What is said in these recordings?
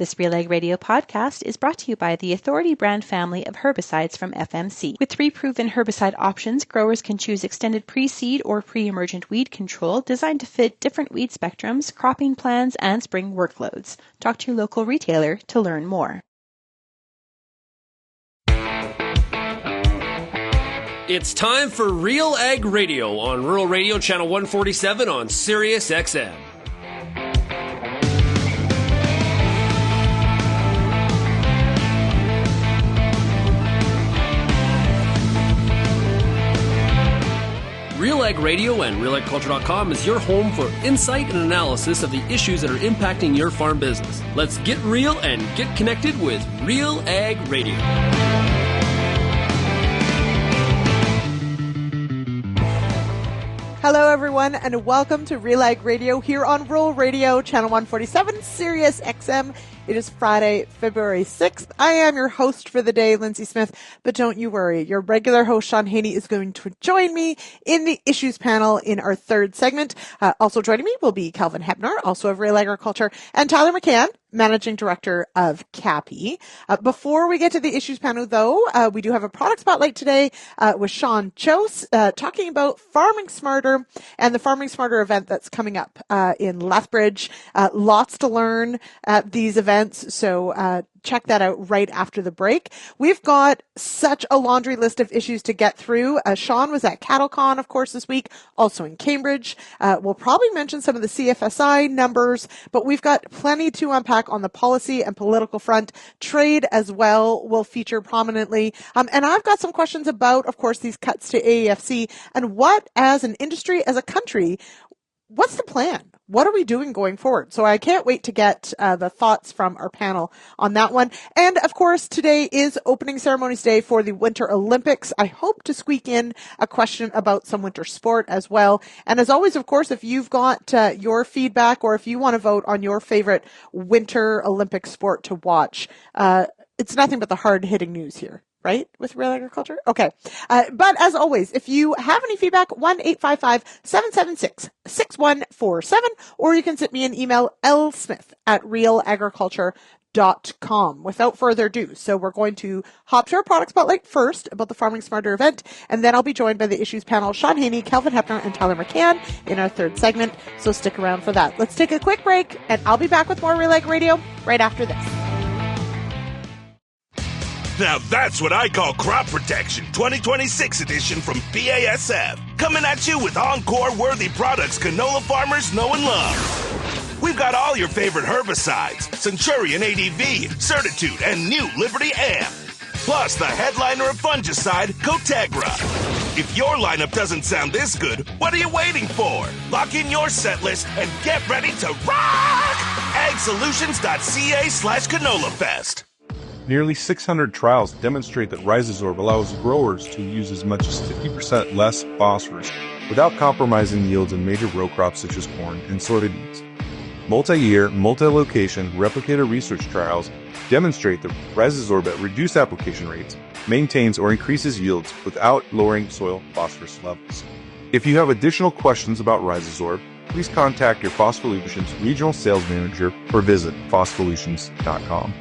This RealAg Radio podcast is brought to you by the Authority brand family of herbicides from FMC. With 3 proven herbicide options, growers can choose extended pre-seed or pre-emergent weed control designed to fit different weed spectrums, cropping plans, and spring workloads. Talk to your local retailer to learn more. It's time for RealAg Radio on Rural Radio Channel 147 on Sirius XM. RealAg Radio and RealAgriculture.com is your home for insight and analysis of the issues that are impacting your farm business. Let's get real and get connected with RealAg Radio. Hello, everyone, and welcome to RealAg Radio here on Rural Radio, Channel 147, Sirius XM. It is Friday, February 6th. I am your host for the day, Lyndsey Smith, but don't you worry. Your regular host, Shaun Haney, is going to join me in the Issues Panel in our third segment. Also joining me will be Kelvin Heppner, also of RealAgriculture, and Tyler McCann, Managing Director of CAPI. Before we get to the Issues Panel, though, we do have a product spotlight today with Shaun Kjos talking about Farming Smarter and the Farming Smarter event that's coming up in Lethbridge. Lots to learn at these events, so check that out right after the break. We've got such a laundry list of issues to get through. Shaun was at CattleCon, of course, this week, also in Cambridge. We'll probably mention some of the CFSI numbers, but we've got plenty to unpack on the policy and political front. Trade as well will feature prominently. And I've got some questions about, of course, these cuts to AAFC and what, as an industry, as a country, what's the plan? What are we doing going forward? So I can't wait to get the thoughts from our panel on that one. And of course, today is opening ceremonies day for the Winter Olympics. I hope to squeak in a question about some winter sport as well. And as always, of course, if you've got your feedback or if you want to vote on your favorite Winter Olympic sport to watch, it's nothing but the hard-hitting news here. Right? With Real Agriculture? Okay. But as always, if you have any feedback, 1-855-776-6147, or you can send me an email, lsmith@realagriculture.com. Without further ado, so we're going to hop to our product spotlight first about the Farming Smarter event, and then I'll be joined by the Issues Panel, Shaun Haney, Kelvin Heppner, and Tyler McCann in our third segment, so stick around for that. Let's take a quick break, and I'll be back with more RealAg Radio right after this. Now that's what I call Crop Protection 2026 edition from BASF. Coming at you with encore-worthy products canola farmers know and love. We've got all your favorite herbicides, Centurion ADV, Certitude, and new Liberty Amp. Plus the headliner of fungicide, Cotegra. If your lineup doesn't sound this good, what are you waiting for? Lock in your set list and get ready to rock! AgSolutions.ca/CanolaFest. Nearly 600 trials demonstrate that Rhizosorb allows growers to use as much as 50% less phosphorus without compromising yields in major row crops such as corn and soybeans. Multi-year, multi-location replicator research trials demonstrate that Rhizosorb at reduced application rates maintains or increases yields without lowering soil phosphorus levels. If you have additional questions about Rhizosorb, please contact your Phospholutations regional sales manager or visit phospholutations.com.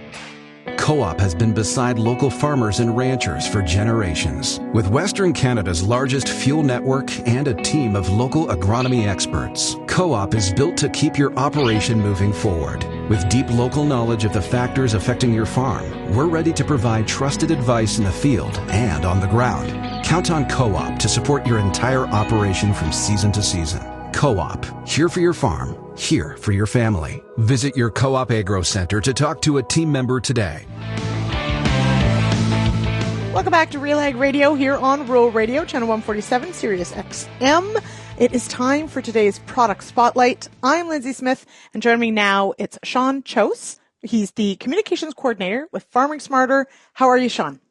Co-op has been beside local farmers and ranchers for generations. With Western Canada's largest fuel network and a team of local agronomy experts, Co-op is built to keep your operation moving forward. With deep local knowledge of the factors affecting your farm, we're ready to provide trusted advice in the field and on the ground. Count on Co-op to support your entire operation from season to season. Co-op, here for your farm, here for your family. Visit your Co-op Agro Center to talk to a team member today. Welcome back to RealAg Radio here on Rural Radio, Channel 147, Sirius XM. It is time for today's product spotlight. I'm Lyndsey Smith, and joining me now, it's Shaun Kjos. He's the communications coordinator with Farming Smarter. How are you, Shaun?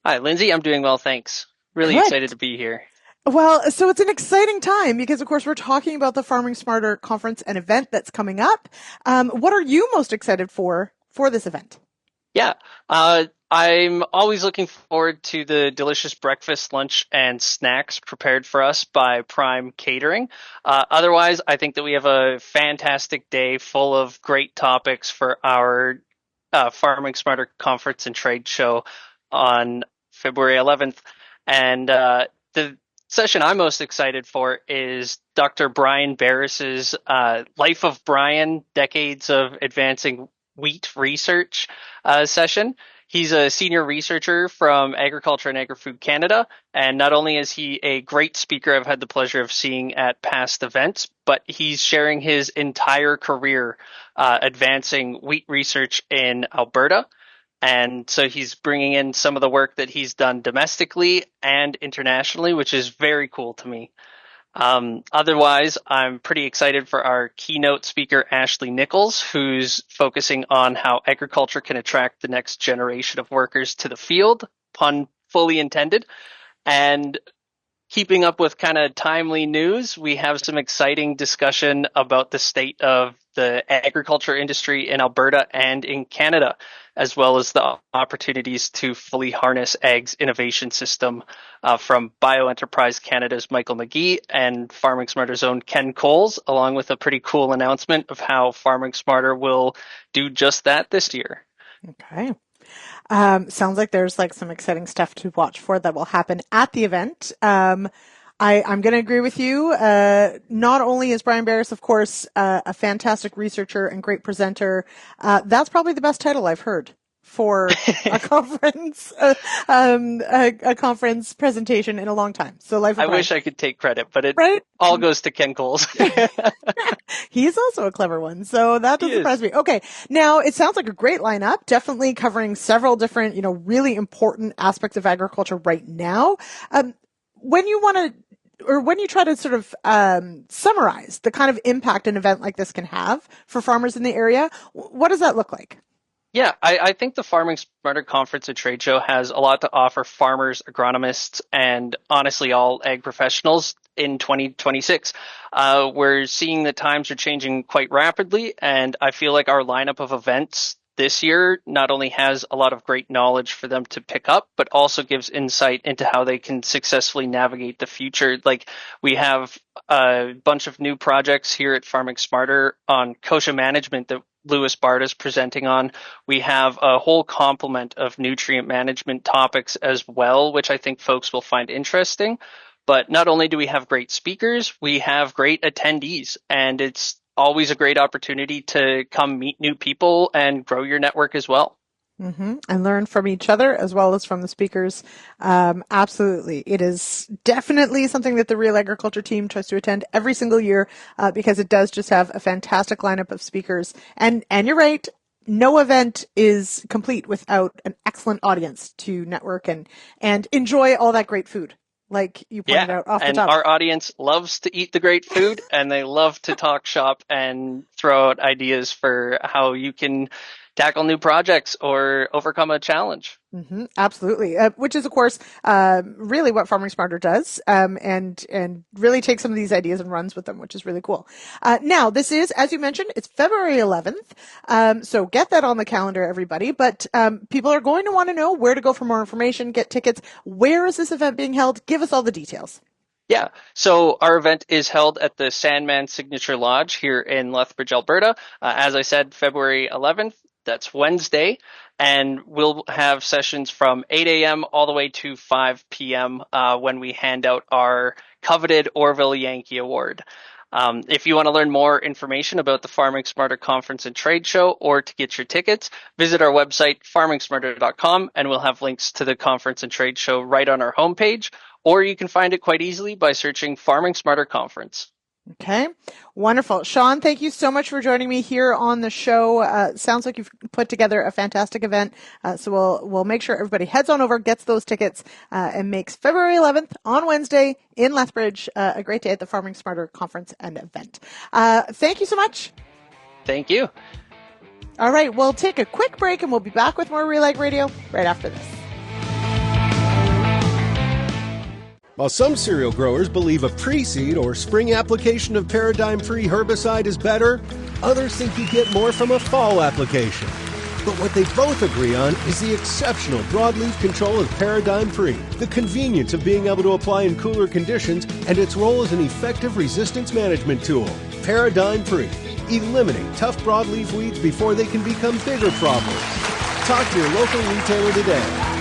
Hi, Lyndsey. I'm doing well, thanks. Really excited to be here. Well, so it's an exciting time because, of course, we're talking about the Farming Smarter conference and event that's coming up. What are you most excited for this event? Yeah. I'm always looking forward to the delicious breakfast, lunch, and snacks prepared for us by Prime Catering. Otherwise, I think that we have a fantastic day full of great topics for our Farming Smarter Conference and Trade Show on February 11th. And the session I'm most excited for is Dr. Brian Barris's Life of Brian, Decades of Advancing Wheat Research session. He's a senior researcher from Agriculture and Agri-Food Canada, and not only is he a great speaker I've had the pleasure of seeing at past events, but he's sharing his entire career advancing wheat research in Alberta. And so he's bringing in some of the work that he's done domestically and internationally, which is very cool to me. Otherwise, I'm pretty excited for our keynote speaker, Ashley Nichols, who's focusing on how agriculture can attract the next generation of workers to the field, pun fully intended. And keeping up with kind of timely news, we have some exciting discussion about the state of the agriculture industry in Alberta and in Canada, as well as the opportunities to fully harness Ag's innovation system from BioEnterprise Canada's Michael McGee and Farming Smarter's own Ken Coles, along with a pretty cool announcement of how Farming Smarter will do just that this year. Okay. Sounds like there's some exciting stuff to watch for that will happen at the event. I'm going to agree with you. Not only is Brian Barris, of course, a fantastic researcher and great presenter, that's probably the best title I've heard for a conference, a conference presentation in a long time. So, Life of Brian. I wish I could take credit, but it all goes to Ken Coles. He's also a clever one, so that doesn't surprise me. Okay, now it sounds like a great lineup, definitely covering several different, really important aspects of agriculture right now. When you want to, or when you try to sort of summarize the kind of impact an event like this can have for farmers in the area, what does that look like? Yeah, I think the Farming Smarter Conference and Trade Show has a lot to offer farmers, agronomists, and honestly all ag professionals in 2026. We're seeing that times are changing quite rapidly, and I feel like our lineup of events this year not only has a lot of great knowledge for them to pick up, but also gives insight into how they can successfully navigate the future. Like, we have a bunch of new projects here at Farming Smarter on kochia management that Louis Bard is presenting on. We have a whole complement of nutrient management topics as well, which I think folks will find interesting. But not only do we have great speakers, we have great attendees, and it's always a great opportunity to come meet new people and grow your network as well. Mm-hmm. And learn from each other as well as from the speakers. Absolutely. It is definitely something that the Real Agriculture team tries to attend every single year because it does just have a fantastic lineup of speakers. And you're right. No event is complete without an excellent audience to network and enjoy all that great food. Like you pointed out off the top. And our audience loves to eat the great food, and they love to talk shop and throw out ideas for how you can tackle new projects or overcome a challenge. Mm-hmm, absolutely. Which is, of course, really what Farming Smarter does, and really takes some of these ideas and runs with them, which is really cool. Now, this is, as you mentioned, it's February 11th. So get that on the calendar, everybody. But people are going to want to know where to go for more information, get tickets. Where is this event being held? Give us all the details. Yeah, so our event is held at the Sandman Signature Lodge here in Lethbridge, Alberta. As I said, February 11th. That's Wednesday, and we'll have sessions from 8 a.m. all the way to 5 p.m. When we hand out our coveted Orville Yankee Award. If you want to learn more information about the Farming Smarter Conference and Trade Show or to get your tickets, visit our website, farmingsmarter.com, and we'll have links to the conference and trade show right on our homepage, or you can find it quite easily by searching Farming Smarter Conference. Okay, wonderful. Shaun, thank you so much for joining me here on the show. Sounds like you've put together a fantastic event. So we'll make sure everybody heads on over, gets those tickets, and makes February 11th on Wednesday in Lethbridge a great day at the Farming Smarter Conference and event. Thank you so much. Thank you. All right, we'll take a quick break and we'll be back with more RealAg Radio right after this. While some cereal growers believe a pre-seed or spring application of paradigm-free herbicide is better, others think you get more from a fall application. But what they both agree on is the exceptional broadleaf control of Paradigm Free, the convenience of being able to apply in cooler conditions, and its role as an effective resistance management tool. Paradigm Free. Eliminate tough broadleaf weeds before they can become bigger problems. Talk to your local retailer today.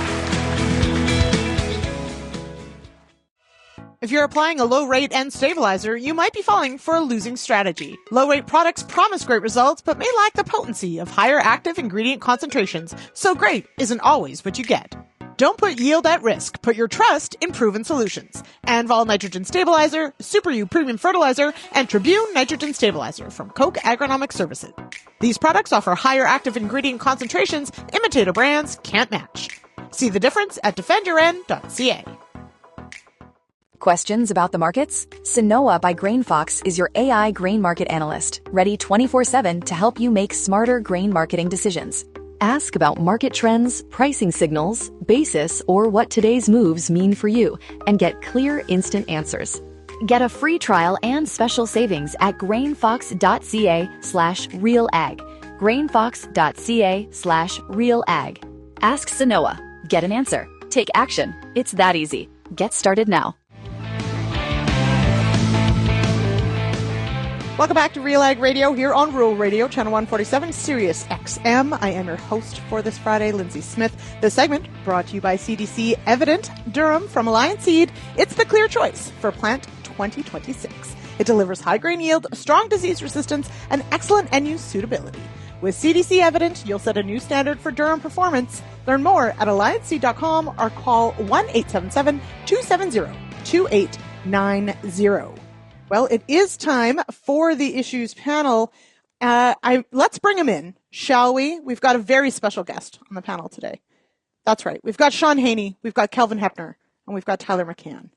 If you're applying a low-rate N stabilizer, you might be falling for a losing strategy. Low-rate products promise great results, but may lack the potency of higher active ingredient concentrations, so great isn't always what you get. Don't put yield at risk. Put your trust in proven solutions. Anvol Nitrogen Stabilizer, Super U Premium Fertilizer, and Tribune Nitrogen Stabilizer from Koch Agronomic Services. These products offer higher active ingredient concentrations imitator brands can't match. See the difference at defendyourn.ca. Questions about the markets? Sanoa by GrainFox is your AI grain market analyst, ready 24/7 to help you make smarter grain marketing decisions. Ask about market trends, pricing signals, basis, or what today's moves mean for you, and get clear, instant answers. Get a free trial and special savings at grainfox.ca/realag. grainfox.ca/realag. Ask Sanoa. Get an answer. Take action. It's that easy. Get started now. Welcome back to RealAg Radio here on Rural Radio, Channel 147, Sirius XM. I am your host for this Friday, Lyndsey Smith. This segment brought to you by CDC Evident Durum from Alliance Seed. It's the clear choice for plant 2026. It delivers high grain yield, strong disease resistance, and excellent end-use suitability. With CDC Evident, you'll set a new standard for durum performance. Learn more at allianceseed.com or call 1-877-270-2890. Well, it is time for the issues panel. Let's bring him in, shall we? We've got a very special guest on the panel today. That's right. We've got Shaun Haney, we've got Kelvin Heppner, and we've got Tyler McCann.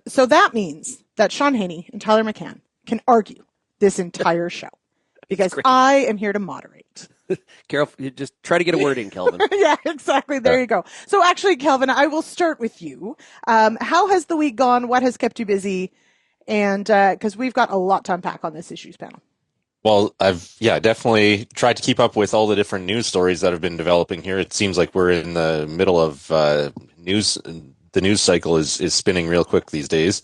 So that means that Shaun Haney and Tyler McCann can argue this entire show because I am here to moderate. Carol, you just try to get a word in, Kelvin. Yeah, exactly. There you go. So actually, Kelvin, I will start with you. How has the week gone? What has kept you busy? And because we've got a lot to unpack on this issues panel. Well, I've definitely tried to keep up with all the different news stories that have been developing here. It seems like we're in the middle of news. The news cycle is spinning real quick these days.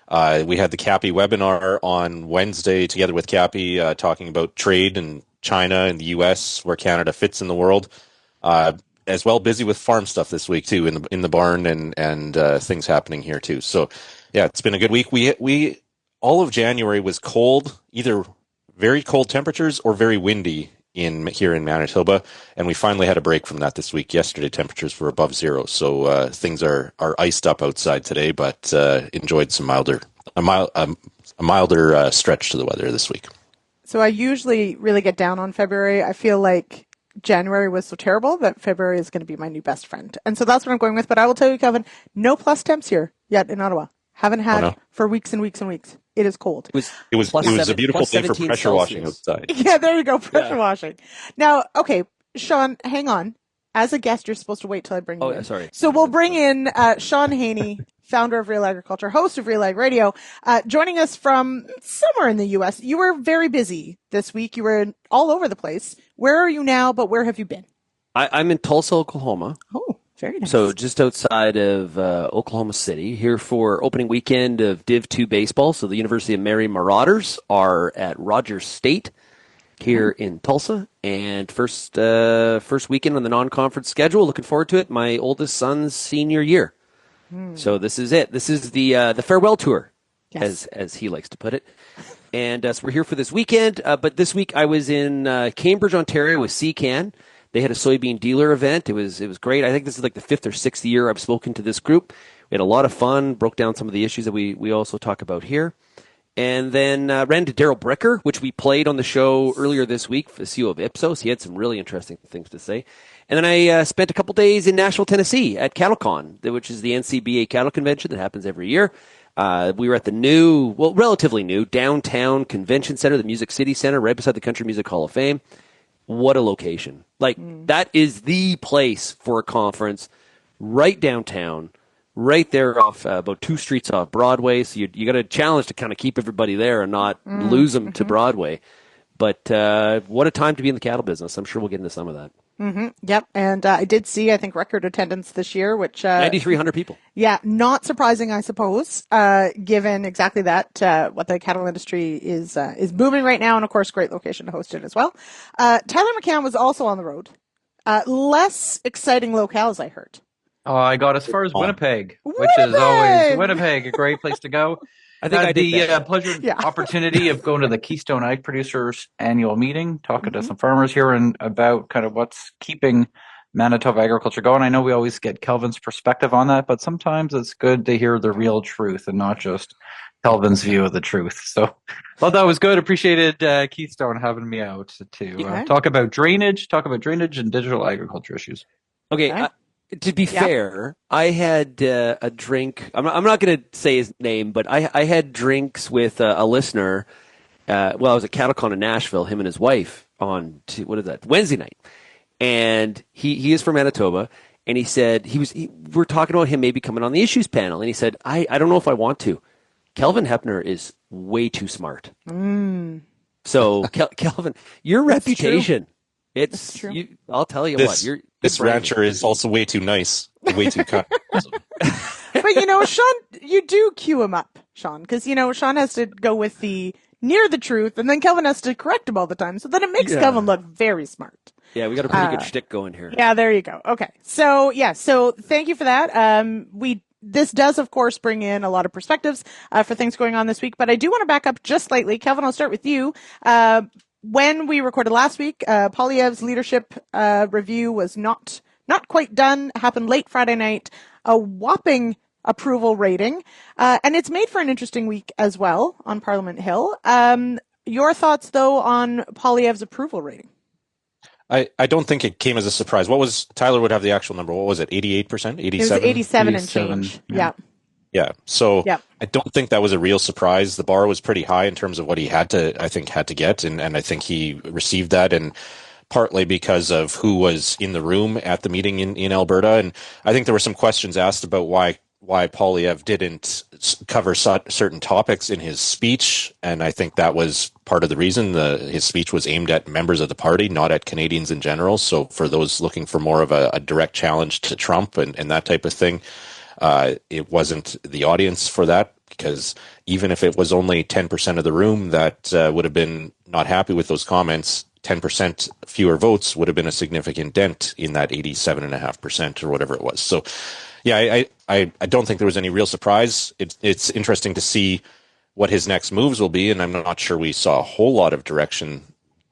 We had the CAPI webinar on Wednesday together with CAPI talking about trade in China and the U.S., where Canada fits in the world. As well, busy with farm stuff this week too, in the barn and things happening here too. So. Yeah, it's been a good week. We all of January was cold, either very cold temperatures or very windy here in Manitoba, and we finally had a break from that this week. Yesterday, temperatures were above zero, so things are iced up outside today. But enjoyed some milder stretch to the weather this week. So I usually really get down on February. I feel like January was so terrible that February is going to be my new best friend, and so that's what I'm going with. But I will tell you, Kelvin, no plus temps here yet in Ottawa. Haven't had for weeks and weeks and weeks. It is cold. It was a beautiful day for pressure washing outside. Yeah, there you go, pressure washing. Now, okay, Shaun, hang on. As a guest, you're supposed to wait till I bring you in. Sorry. So we'll bring in Shaun Haney, founder of RealAgriculture, host of RealAg Radio, joining us from somewhere in the U.S. You were very busy this week. You were all over the place. Where are you now, but where have you been? I'm in Tulsa, Oklahoma. Oh. Very nice. So just outside of Oklahoma City, here for opening weekend of Div 2 baseball. So the University of Mary Marauders are at Rogers State here in Tulsa. And first weekend on the non-conference schedule. Looking forward to it. My oldest son's senior year. So this is it. This is the farewell tour, as he likes to put it. And so we're here for this weekend. But this week I was in Cambridge, Ontario with CCAN. They had a soybean dealer event. It was great. I think this is like the 5th or 6th year I've spoken to this group. We had a lot of fun, broke down some of the issues that we also talk about here. And then ran to Daryl Bricker, which we played on the show earlier this week, the CEO of Ipsos. He had some really interesting things to say. And then I spent a couple days in Nashville, Tennessee at CattleCon, which is the NCBA cattle convention that happens every year. We were at the relatively new downtown convention center, the Music City Center, right beside the Country Music Hall of Fame. What a location. That is the place for a conference right downtown, right there off about 2 streets off Broadway. So you got a challenge to kind of keep everybody there and not lose them to Broadway. But what a time to be in the cattle business. I'm sure we'll get into some of that. Mm-hmm. Yep. And I did see, I think, record attendance this year, which 9,300 people. Yeah, not surprising, I suppose, given exactly that, what the cattle industry is booming right now, and of course, great location to host it as well. Tyler McCann was also on the road. Less exciting locales, I heard. Oh, I got as far as Winnipeg, which is always Winnipeg, a great place to go. I think I did the pleasure opportunity of going to the Keystone Ag Producers annual meeting, talking to some farmers here and about kind of what's keeping Manitoba agriculture going. I know we always get Kelvin's perspective on that, but sometimes it's good to hear the real truth and not just Kelvin's view of the truth. So thought that was good. Appreciated Keystone having me out to talk about drainage and digital agriculture issues. Okay. To be fair, I had a drink. I'm not going to say his name, but I had drinks with a listener. I was at CattleCon in Nashville, him and his wife on Wednesday night, and he is from Manitoba, and he said we're talking about him maybe coming on the issues panel, and he said I don't know if I want to. Kelvin Heppner is way too smart. So Kelvin, your reputation. It's true. I'll tell you this rancher is also way too nice, way too kind. But Shaun, you do cue him up, Shaun, because Shaun has to go with the near the truth, and then Kelvin has to correct him all the time. So then it makes Kelvin look very smart. Yeah, we got a pretty good shtick going here. Yeah, there you go. Okay, so thank you for that. This does, of course, bring in a lot of perspectives for things going on this week, but I do want to back up just slightly. Kelvin, I'll start with you. When we recorded last week, Poilievre's leadership review was not quite done. Happened late Friday night. A whopping approval rating, and it's made for an interesting week as well on Parliament Hill. Your thoughts, though, on Poilievre's approval rating? I don't think it came as a surprise. Tyler would have the actual number. What was it? 88%? 87? It was 87 and change. Yeah. Yeah. So I don't think that was a real surprise. The bar was pretty high in terms of what he had to get. And I think he received that, and partly because of who was in the room at the meeting in Alberta. And I think there were some questions asked about why Poilievre didn't cover certain topics in his speech. And I think that was part of the reason. His speech was aimed at members of the party, not at Canadians in general. So for those looking for more of a direct challenge to Trump and that type of thing, it wasn't the audience for that, because even if it was only 10% of the room that would have been not happy with those comments, 10% fewer votes would have been a significant dent in that 87.5% or whatever it was. So, yeah, I don't think there was any real surprise. It's interesting to see what his next moves will be, and I'm not sure we saw a whole lot of direction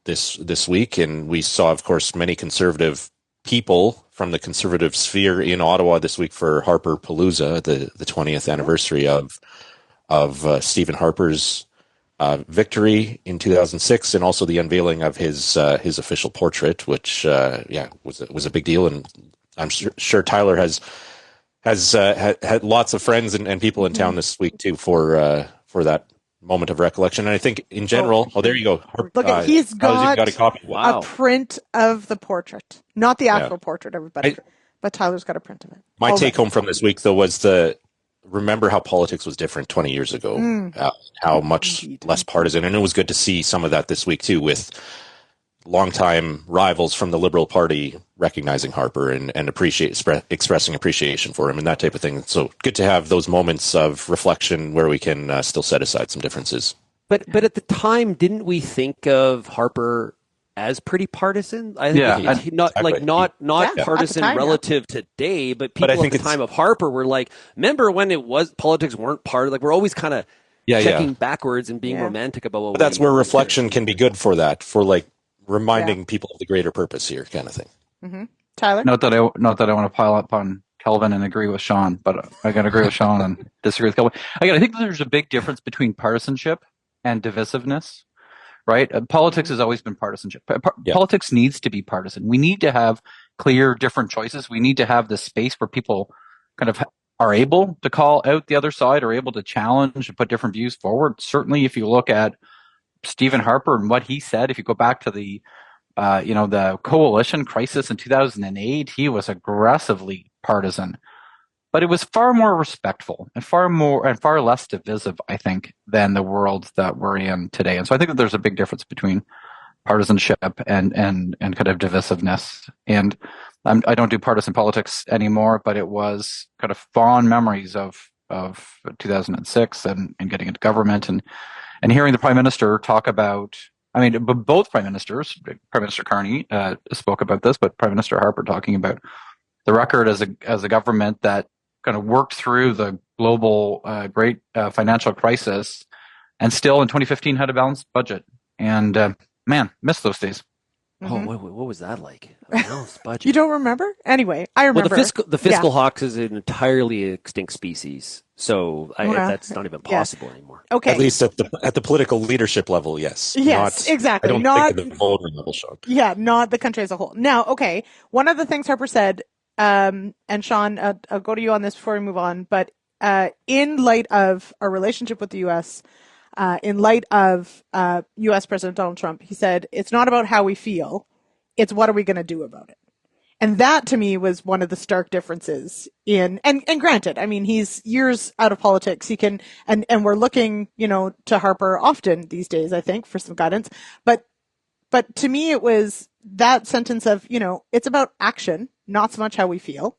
this week. And we saw, of course, many conservative people from the conservative sphere in Ottawa this week for Harper Palooza, the 20th anniversary of Stephen Harper's victory in 2006, and also the unveiling of his official portrait, which was a big deal. And I'm sure Tyler has had lots of friends and people in town this week too for that moment of recollection. And I think in general, there you go. Look, he's got a copy. Wow. A print of the portrait, not the actual portrait, everybody, but Tyler's got a print of it. My take home from this week, though, was remember how politics was different 20 years ago, how much less partisan. And it was good to see some of that this week too, with longtime rivals from the Liberal Party recognizing Harper and expressing appreciation for him and that type of thing. So good to have those moments of reflection where we can still set aside some differences. But at the time, didn't we think of Harper as pretty partisan? I think not partisan relative to today, but people at the time of Harper were like, remember when politics weren't part of, like, we're always kind of checking backwards and being romantic about what. But that's where reflection can be good for that, for like reminding people of the greater purpose here, kind of thing. Mm-hmm. Tyler? Not that I want to pile up on Kelvin and agree with Shaun, but I got to agree with Shaun and disagree with Kelvin. I think there's a big difference between partisanship and divisiveness, right? Politics has always been partisanship. Politics needs to be partisan. We need to have clear, different choices. We need to have the space where people kind of are able to call out the other side, or able to challenge and put different views forward. Certainly, if you look at Stephen Harper and what he said, if you go back to the coalition crisis in 2008, he was aggressively partisan, but it was far more respectful and far less divisive, I think, than the world that we're in today. And so I think that there's a big difference between partisanship and kind of divisiveness. And I don't do partisan politics anymore, but it was kind of fond memories of 2006 and getting into government and hearing the Prime Minister talk about, I mean, both Prime Ministers, Prime Minister Carney spoke about this, but Prime Minister Harper talking about the record as a government that kind of worked through the global great financial crisis and still in 2015 had a balanced budget. And man, missed those days. Mm-hmm. Oh, what was that like? A balanced budget. You don't remember? Anyway, I remember. Well, the fiscal hawk is an entirely extinct species, so that's not even possible anymore. Okay, at least at the political leadership level, yes. Yes, exactly. I don't think at the voter level, Sean. Yeah, not the country as a whole. Now, okay, one of the things Harper said, and Sean, I'll go to you on this before we move on, but in light of our relationship with the U.S., in light of U.S. President Donald Trump, he said, it's not about how we feel, it's what are we going to do about it. And that to me was one of the stark differences and granted, I mean, he's years out of politics. He can, and we're looking, to Harper often these days, I think, for some guidance. But to me, it was that sentence of, it's about action, not so much how we feel.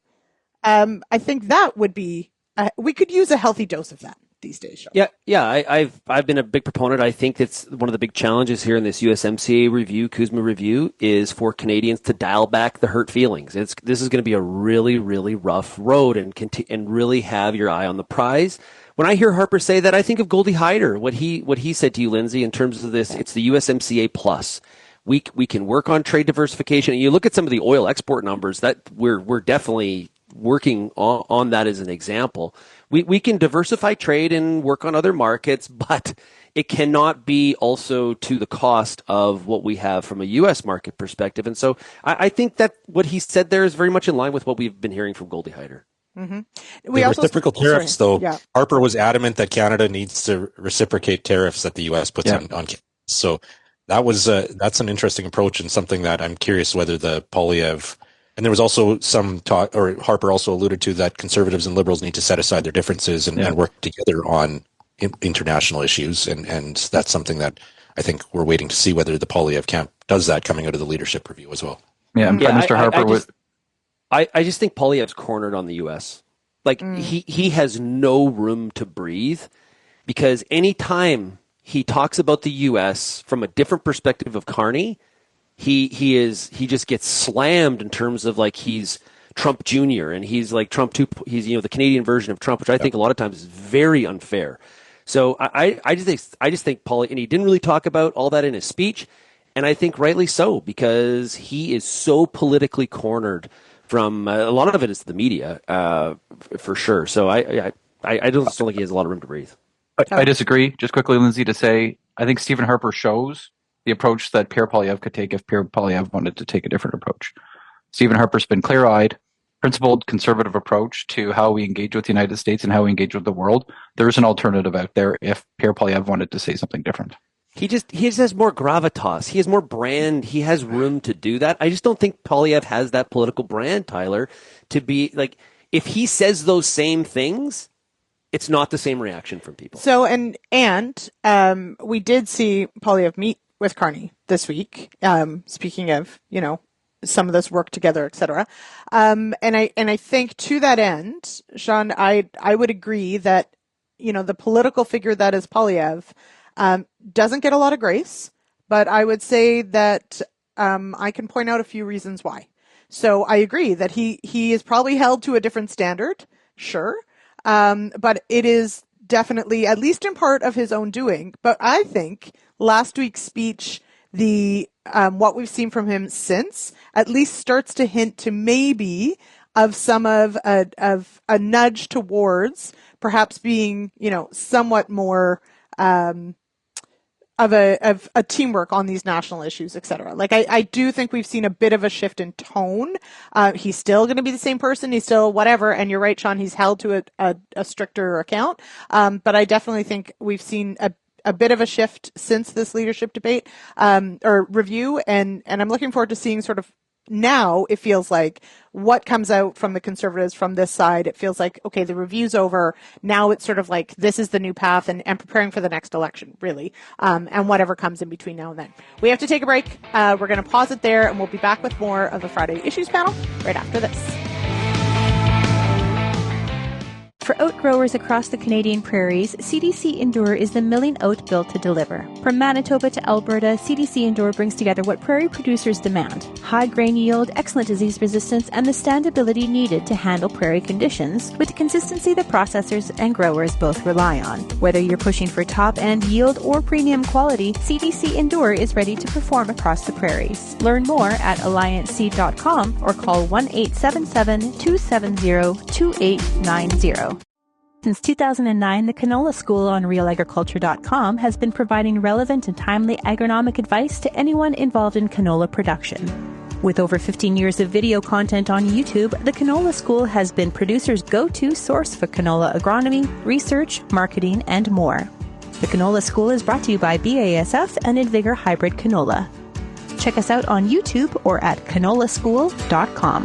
I think that would be, we could use a healthy dose of that these days, Sean. Yeah. I've been a big proponent. I think that's one of the big challenges here in this USMCA review, CUSMA review, is for Canadians to dial back the hurt feelings. This is going to be a really, really rough road, and really have your eye on the prize. When I hear Harper say that, I think of Goldie Hyder, what he said to you, Lyndsey, in terms of this. It's the USMCA plus. We can work on trade diversification. And you look at some of the oil export numbers that we're definitely working on that as an example. We can diversify trade and work on other markets, but it cannot be also to the cost of what we have from a U.S. market perspective. And so I think that what he said there is very much in line with what we've been hearing from Goldie Hyder. Mm-hmm. The reciprocal tariffs, though, Harper was adamant that Canada needs to reciprocate tariffs that the U.S. puts on Canada. So that's an interesting approach and something that I'm curious whether the Poilievre. And there was also some talk, or Harper also alluded to, that conservatives and liberals need to set aside their differences and work together on international issues. And that's something that I think we're waiting to see whether the Poilievre camp does that coming out of the leadership review as well. Yeah, Mr. Harper I just think Poilievre's cornered on the U.S. Like he has no room to breathe, because anytime he talks about the U.S. from a different perspective of Carney, he just gets slammed in terms of like he's Trump Jr. and he's like Trump 2. He's the Canadian version of Trump, which I think a lot of times is very unfair. So I just think Paul, and he didn't really talk about all that in his speech, and I think rightly so, because he is so politically cornered from a lot of it is the media for sure. So I don't think he has a lot of room to breathe. I disagree. Just quickly, Lyndsey, to say I think Stephen Harper shows the approach that Pierre Poilievre could take if Pierre Poilievre wanted to take a different approach. Stephen Harper's been clear-eyed, principled, conservative approach to how we engage with the United States and how we engage with the world. There's an alternative out there if Pierre Poilievre wanted to say something different. He just has more gravitas. He has more brand. He has room to do that. I just don't think Poilievre has that political brand, Tyler, to be like, if he says those same things, it's not the same reaction from people. So, and we did see Poilievre meet with Carney this week. Speaking of, some of this work together, et cetera. And I think to that end, Sean, I would agree that, the political figure that is Poilievre, doesn't get a lot of grace, but I would say that, I can point out a few reasons why. So I agree that he is probably held to a different standard. Sure. But it is definitely, at least in part, of his own doing. But I think last week's speech, what we've seen from him since, at least starts to hint to maybe of some of a nudge towards perhaps being, somewhat more of a teamwork on these national issues, et cetera. Like I do think we've seen a bit of a shift in tone. He's still going to be the same person. He's still whatever. And you're right, Sean, he's held to a stricter account. But I definitely think we've seen a bit of a shift since this leadership debate, or review. And I'm looking forward to seeing sort of now it feels like what comes out from the Conservatives from this side, it feels like, okay, the review's over. Now it's sort of like this is the new path and preparing for the next election, really, and whatever comes in between now and then. We have to take a break. We're going to pause it there, and we'll be back with more of the Friday Issues Panel right after this. For oat growers across the Canadian prairies, CDC Endure is the milling oat built to deliver. From Manitoba to Alberta, CDC Endure brings together what prairie producers demand: high grain yield, excellent disease resistance, and the standability needed to handle prairie conditions with the consistency that processors and growers both rely on. Whether you're pushing for top-end yield or premium quality, CDC Endure is ready to perform across the prairies. Learn more at allianceseed.com or call 1-877-270-2890. Since 2009, the Canola School on RealAgriculture.com has been providing relevant and timely agronomic advice to anyone involved in canola production. With over 15 years of video content on YouTube, the Canola School has been producers' go-to source for canola agronomy, research, marketing, and more. The Canola School is brought to you by BASF and Invigor Hybrid Canola. Check us out on YouTube or at canolaschool.com.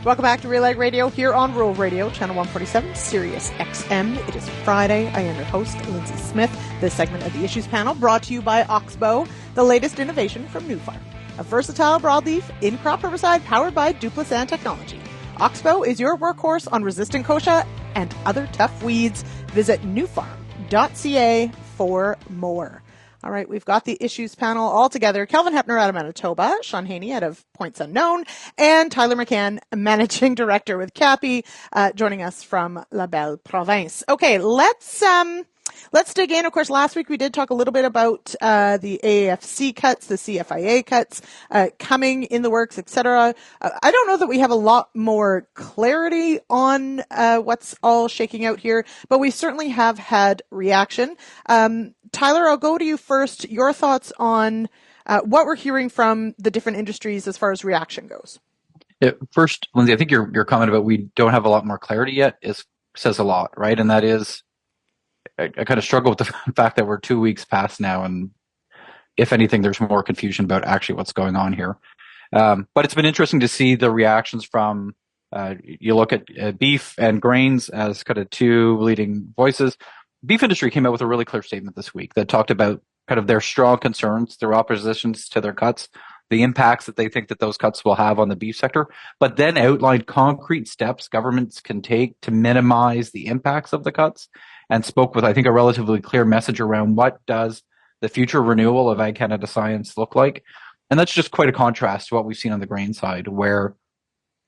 Welcome back to RealAg Radio here on Rural Radio, Channel 147, Sirius XM. It is Friday. I am your host, Lyndsey Smith. This segment of the Issues Panel brought to you by Oxbow, the latest innovation from New Farm, a versatile broadleaf in-crop herbicide powered by Duplicent technology. Oxbow is your workhorse on resistant kochia and other tough weeds. Visit newfarm.ca for more. All right, we've got the Issues Panel all together. Kelvin Heppner out of Manitoba, Shaun Haney out of Points Unknown, and Tyler McCann, Managing Director with Cappy, joining us from La Belle Province. Okay, let's dig in. Of course, last week we did talk a little bit about the AAFC cuts, the CFIA cuts coming in the works, etc. I don't know that we have a lot more clarity on what's all shaking out here, but we certainly have had reaction. Tyler, I'll go to you first. Your thoughts on what we're hearing from the different industries as far as reaction goes. Yeah, first, Lyndsey, I think your comment about we don't have a lot more clarity yet says a lot, right? And that is, I kind of struggle with the fact that we're 2 weeks past now, and if anything, there's more confusion about actually what's going on here. But it's been interesting to see the reactions from, you look at beef and grains as kind of two leading voices. Beef industry came out with a really clear statement this week that talked about kind of their strong concerns, their oppositions to their cuts, the impacts that they think that those cuts will have on the beef sector, but then outlined concrete steps governments can take to minimize the impacts of the cuts, and spoke with, I think, a relatively clear message around what does the future renewal of Ag Canada science look like. And that's just quite a contrast to what we've seen on the grain side, where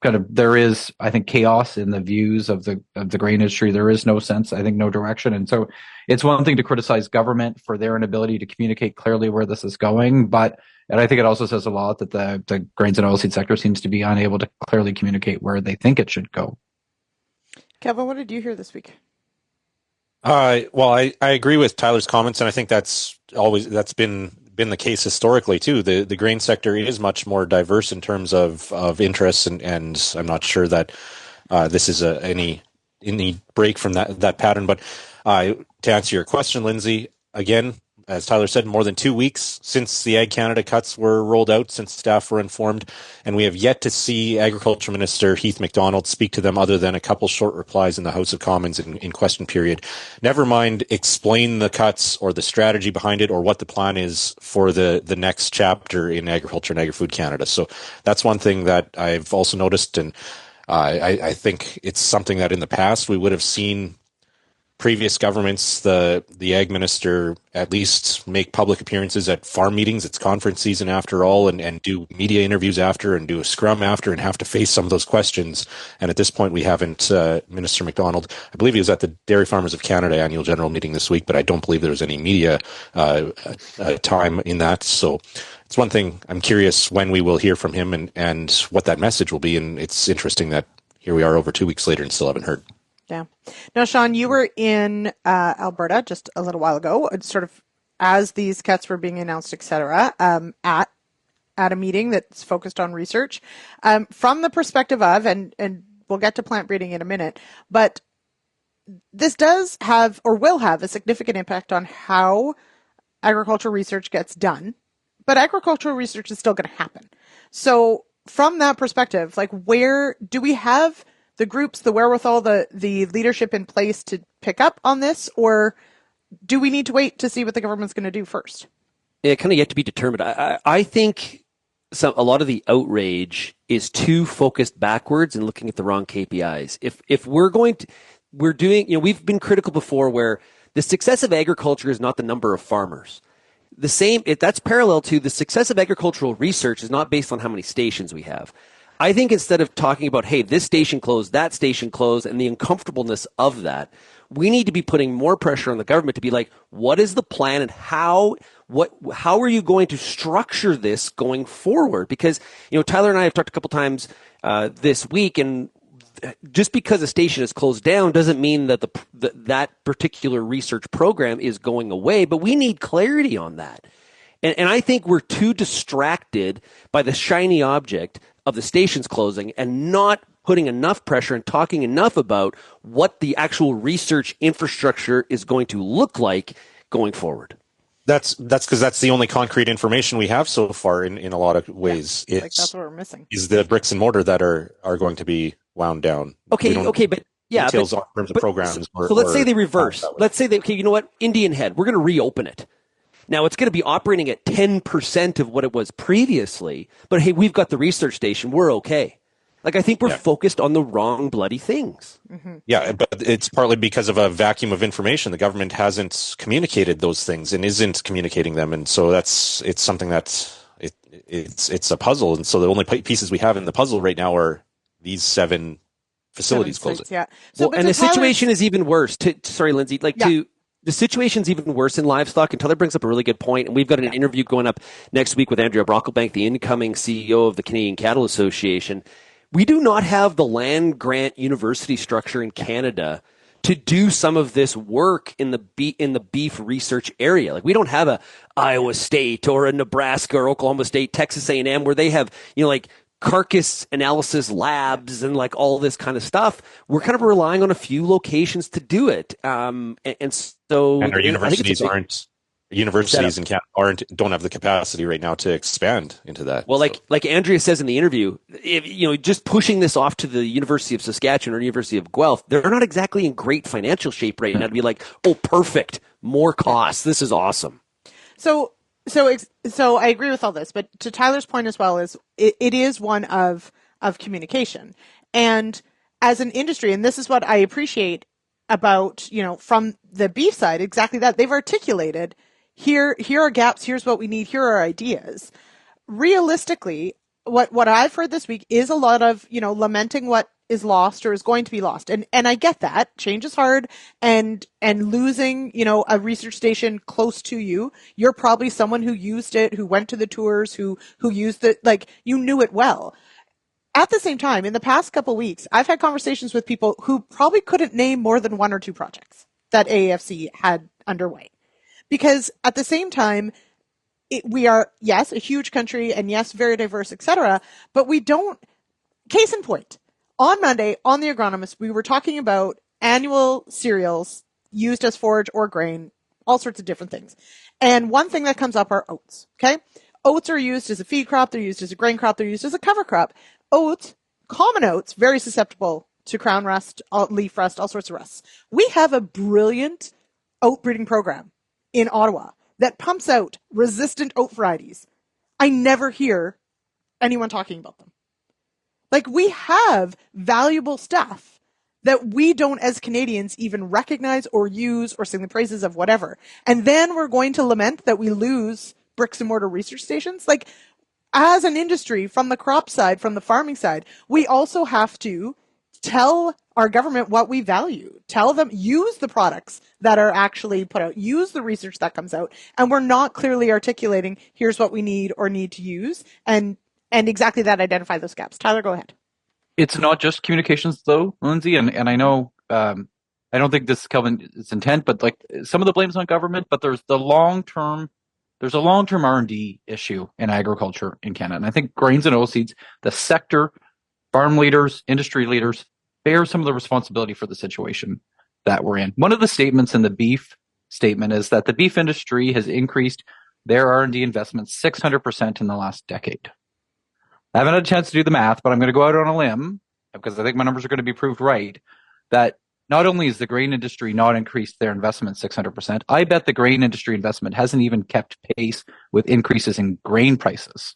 kind of there is, I think, chaos in the views of the grain industry. There is no sense, I think, no direction. And so it's one thing to criticize government for their inability to communicate clearly where this is going, and I think it also says a lot that the grains and oilseed sector seems to be unable to clearly communicate where they think it should go. Kevin, what did you hear this week? Well, I agree with Tyler's comments, and I think that's been the case historically too. The grain sector is much more diverse in terms of interests, and I'm not sure that this is any break from that pattern. But to answer your question, Lyndsey, again, as Tyler said, more than 2 weeks since the Ag Canada cuts were rolled out, since staff were informed, and we have yet to see Agriculture Minister Heath MacDonald speak to them other than a couple short replies in the House of Commons in question period. Never mind explain the cuts or the strategy behind it or what the plan is for the next chapter in agriculture and agri-food Canada. So that's one thing that I've also noticed, and I think it's something that in the past we would have seen previous governments, the ag minister at least make public appearances at farm meetings. It's conference season after all, and do media interviews after and do a scrum after and have to face some of those questions. And at this point, we haven't. Minister MacDonald, I believe he was at the Dairy Farmers of Canada annual general meeting this week, but I don't believe there was any media time in that. So it's one thing I'm curious when we will hear from him and what that message will be. And it's interesting that here we are over 2 weeks later and still haven't heard. Yeah. Now, Shaun, you were in Alberta just a little while ago, sort of as these cuts were being announced, et cetera, at a meeting that's focused on research. From the perspective of, and we'll get to plant breeding in a minute, but this does have or will have a significant impact on how agricultural research gets done, but agricultural research is still going to happen. So from that perspective, like, where do we have the groups, the wherewithal, the leadership in place to pick up on this, or do we need to wait to see what the government's going to do first? Yeah, kind of yet to be determined. I think a lot of the outrage is too focused backwards and looking at the wrong KPIs. If we're doing, we've been critical before where the success of agriculture is not the number of farmers. That's parallel to the success of agricultural research is not based on how many stations we have. I think instead of talking about, hey, this station closed, that station closed, and the uncomfortableness of that, we need to be putting more pressure on the government to be like, what is the plan and how are you going to structure this going forward? Because, Tyler and I have talked a couple times this week, and just because a station is closed down doesn't mean that that particular research program is going away, but we need clarity on that. And I think we're too distracted by the shiny object of the stations closing and not putting enough pressure and talking enough about what the actual research infrastructure is going to look like going forward. That's because that's the only concrete information we have so far in a lot of ways. Yeah, that's what we're missing. Is the bricks and mortar that are going to be wound down. Okay, but yeah, details in terms of programs. So let's say they reverse. Let's say okay, you know what? Indian Head, we're going to reopen it. Now it's going to be operating at 10% of what it was previously, but hey, we've got the research station. We're okay. Like, I think we're focused on the wrong bloody things. Mm-hmm. Yeah, but it's partly because of a vacuum of information. The government hasn't communicated those things and isn't communicating them, and so it's something that's it's a puzzle. And so the only pieces we have in the puzzle right now are these 7 facilities closing. Yeah. So, and the situation is even worse. Sorry, Lyndsey. The situation's even worse in livestock, and Tyler brings up a really good point, and we've got an interview going up next week with Andrea Brocklebank, the incoming CEO of the Canadian Cattle Association. We do not have the land grant university structure in Canada to do some of this work in the beef research area. Like, we don't have a Iowa State or a Nebraska or Oklahoma State, Texas A&M, where they have, like, carcass analysis labs and like all this kind of stuff. We're kind of relying on a few locations to do it. And our universities in Canada don't have the capacity right now to expand into that. Well, like Andrea says in the interview, just pushing this off to the University of Saskatchewan or University of Guelph, they're not exactly in great financial shape right now to be like, oh, perfect, more costs. This is awesome. So I agree with all this, but to Tyler's point as well, is it is one of communication. And as an industry, and this is what I appreciate about, from the beef side, exactly that. They've articulated, here are gaps, here's what we need, here are ideas. Realistically, what I've heard this week is a lot of, lamenting what is lost or is going to be lost. And I get that. Change is hard, and losing, a research station close to you, you're probably someone who used it, who went to the tours, who used it, like, you knew it well. At the same time, in the past couple weeks, I've had conversations with people who probably couldn't name more than 1 or 2 projects that AAFC had underway. Because at the same time, we are, yes, a huge country, and yes, very diverse, etc., but we don't, case in point, on Monday, on The Agronomist, we were talking about annual cereals used as forage or grain, all sorts of different things. And one thing that comes up are oats, okay? Oats are used as a feed crop, they're used as a grain crop, they're used as a cover crop. Oats, common oats, very susceptible to crown rust, leaf rust, all sorts of rusts. We have a brilliant oat breeding program in Ottawa that pumps out resistant oat varieties. I never hear anyone talking about them. Like, we have valuable stuff that we don't, as Canadians, even recognize or use or sing the praises of, whatever. And then we're going to lament that we lose bricks and mortar research stations. Like, as an industry, from the crop side, from the farming side, we also have to tell our government what we value. Tell them, use the products that are actually put out, use the research that comes out. And we're not clearly articulating, here's what we need or need to use. And exactly that, identify those gaps. Tyler, go ahead. It's not just communications, though, Lyndsey, and I know I don't think this is Kelvin's intent, but like, some of the blame's on government, but there's a long-term R&D issue in agriculture in Canada. And I think grains and oilseeds, the sector, farm leaders, industry leaders, bear some of the responsibility for the situation. that we're in. One of the statements in the beef statement is that the beef industry has increased their R&D investments 600% in the last decade. I haven't had a chance to do the math, but I'm going to go out on a limb, because I think my numbers are going to be proved right, that not only has the grain industry not increased their investment 600%, I bet the grain industry investment hasn't even kept pace with increases in grain prices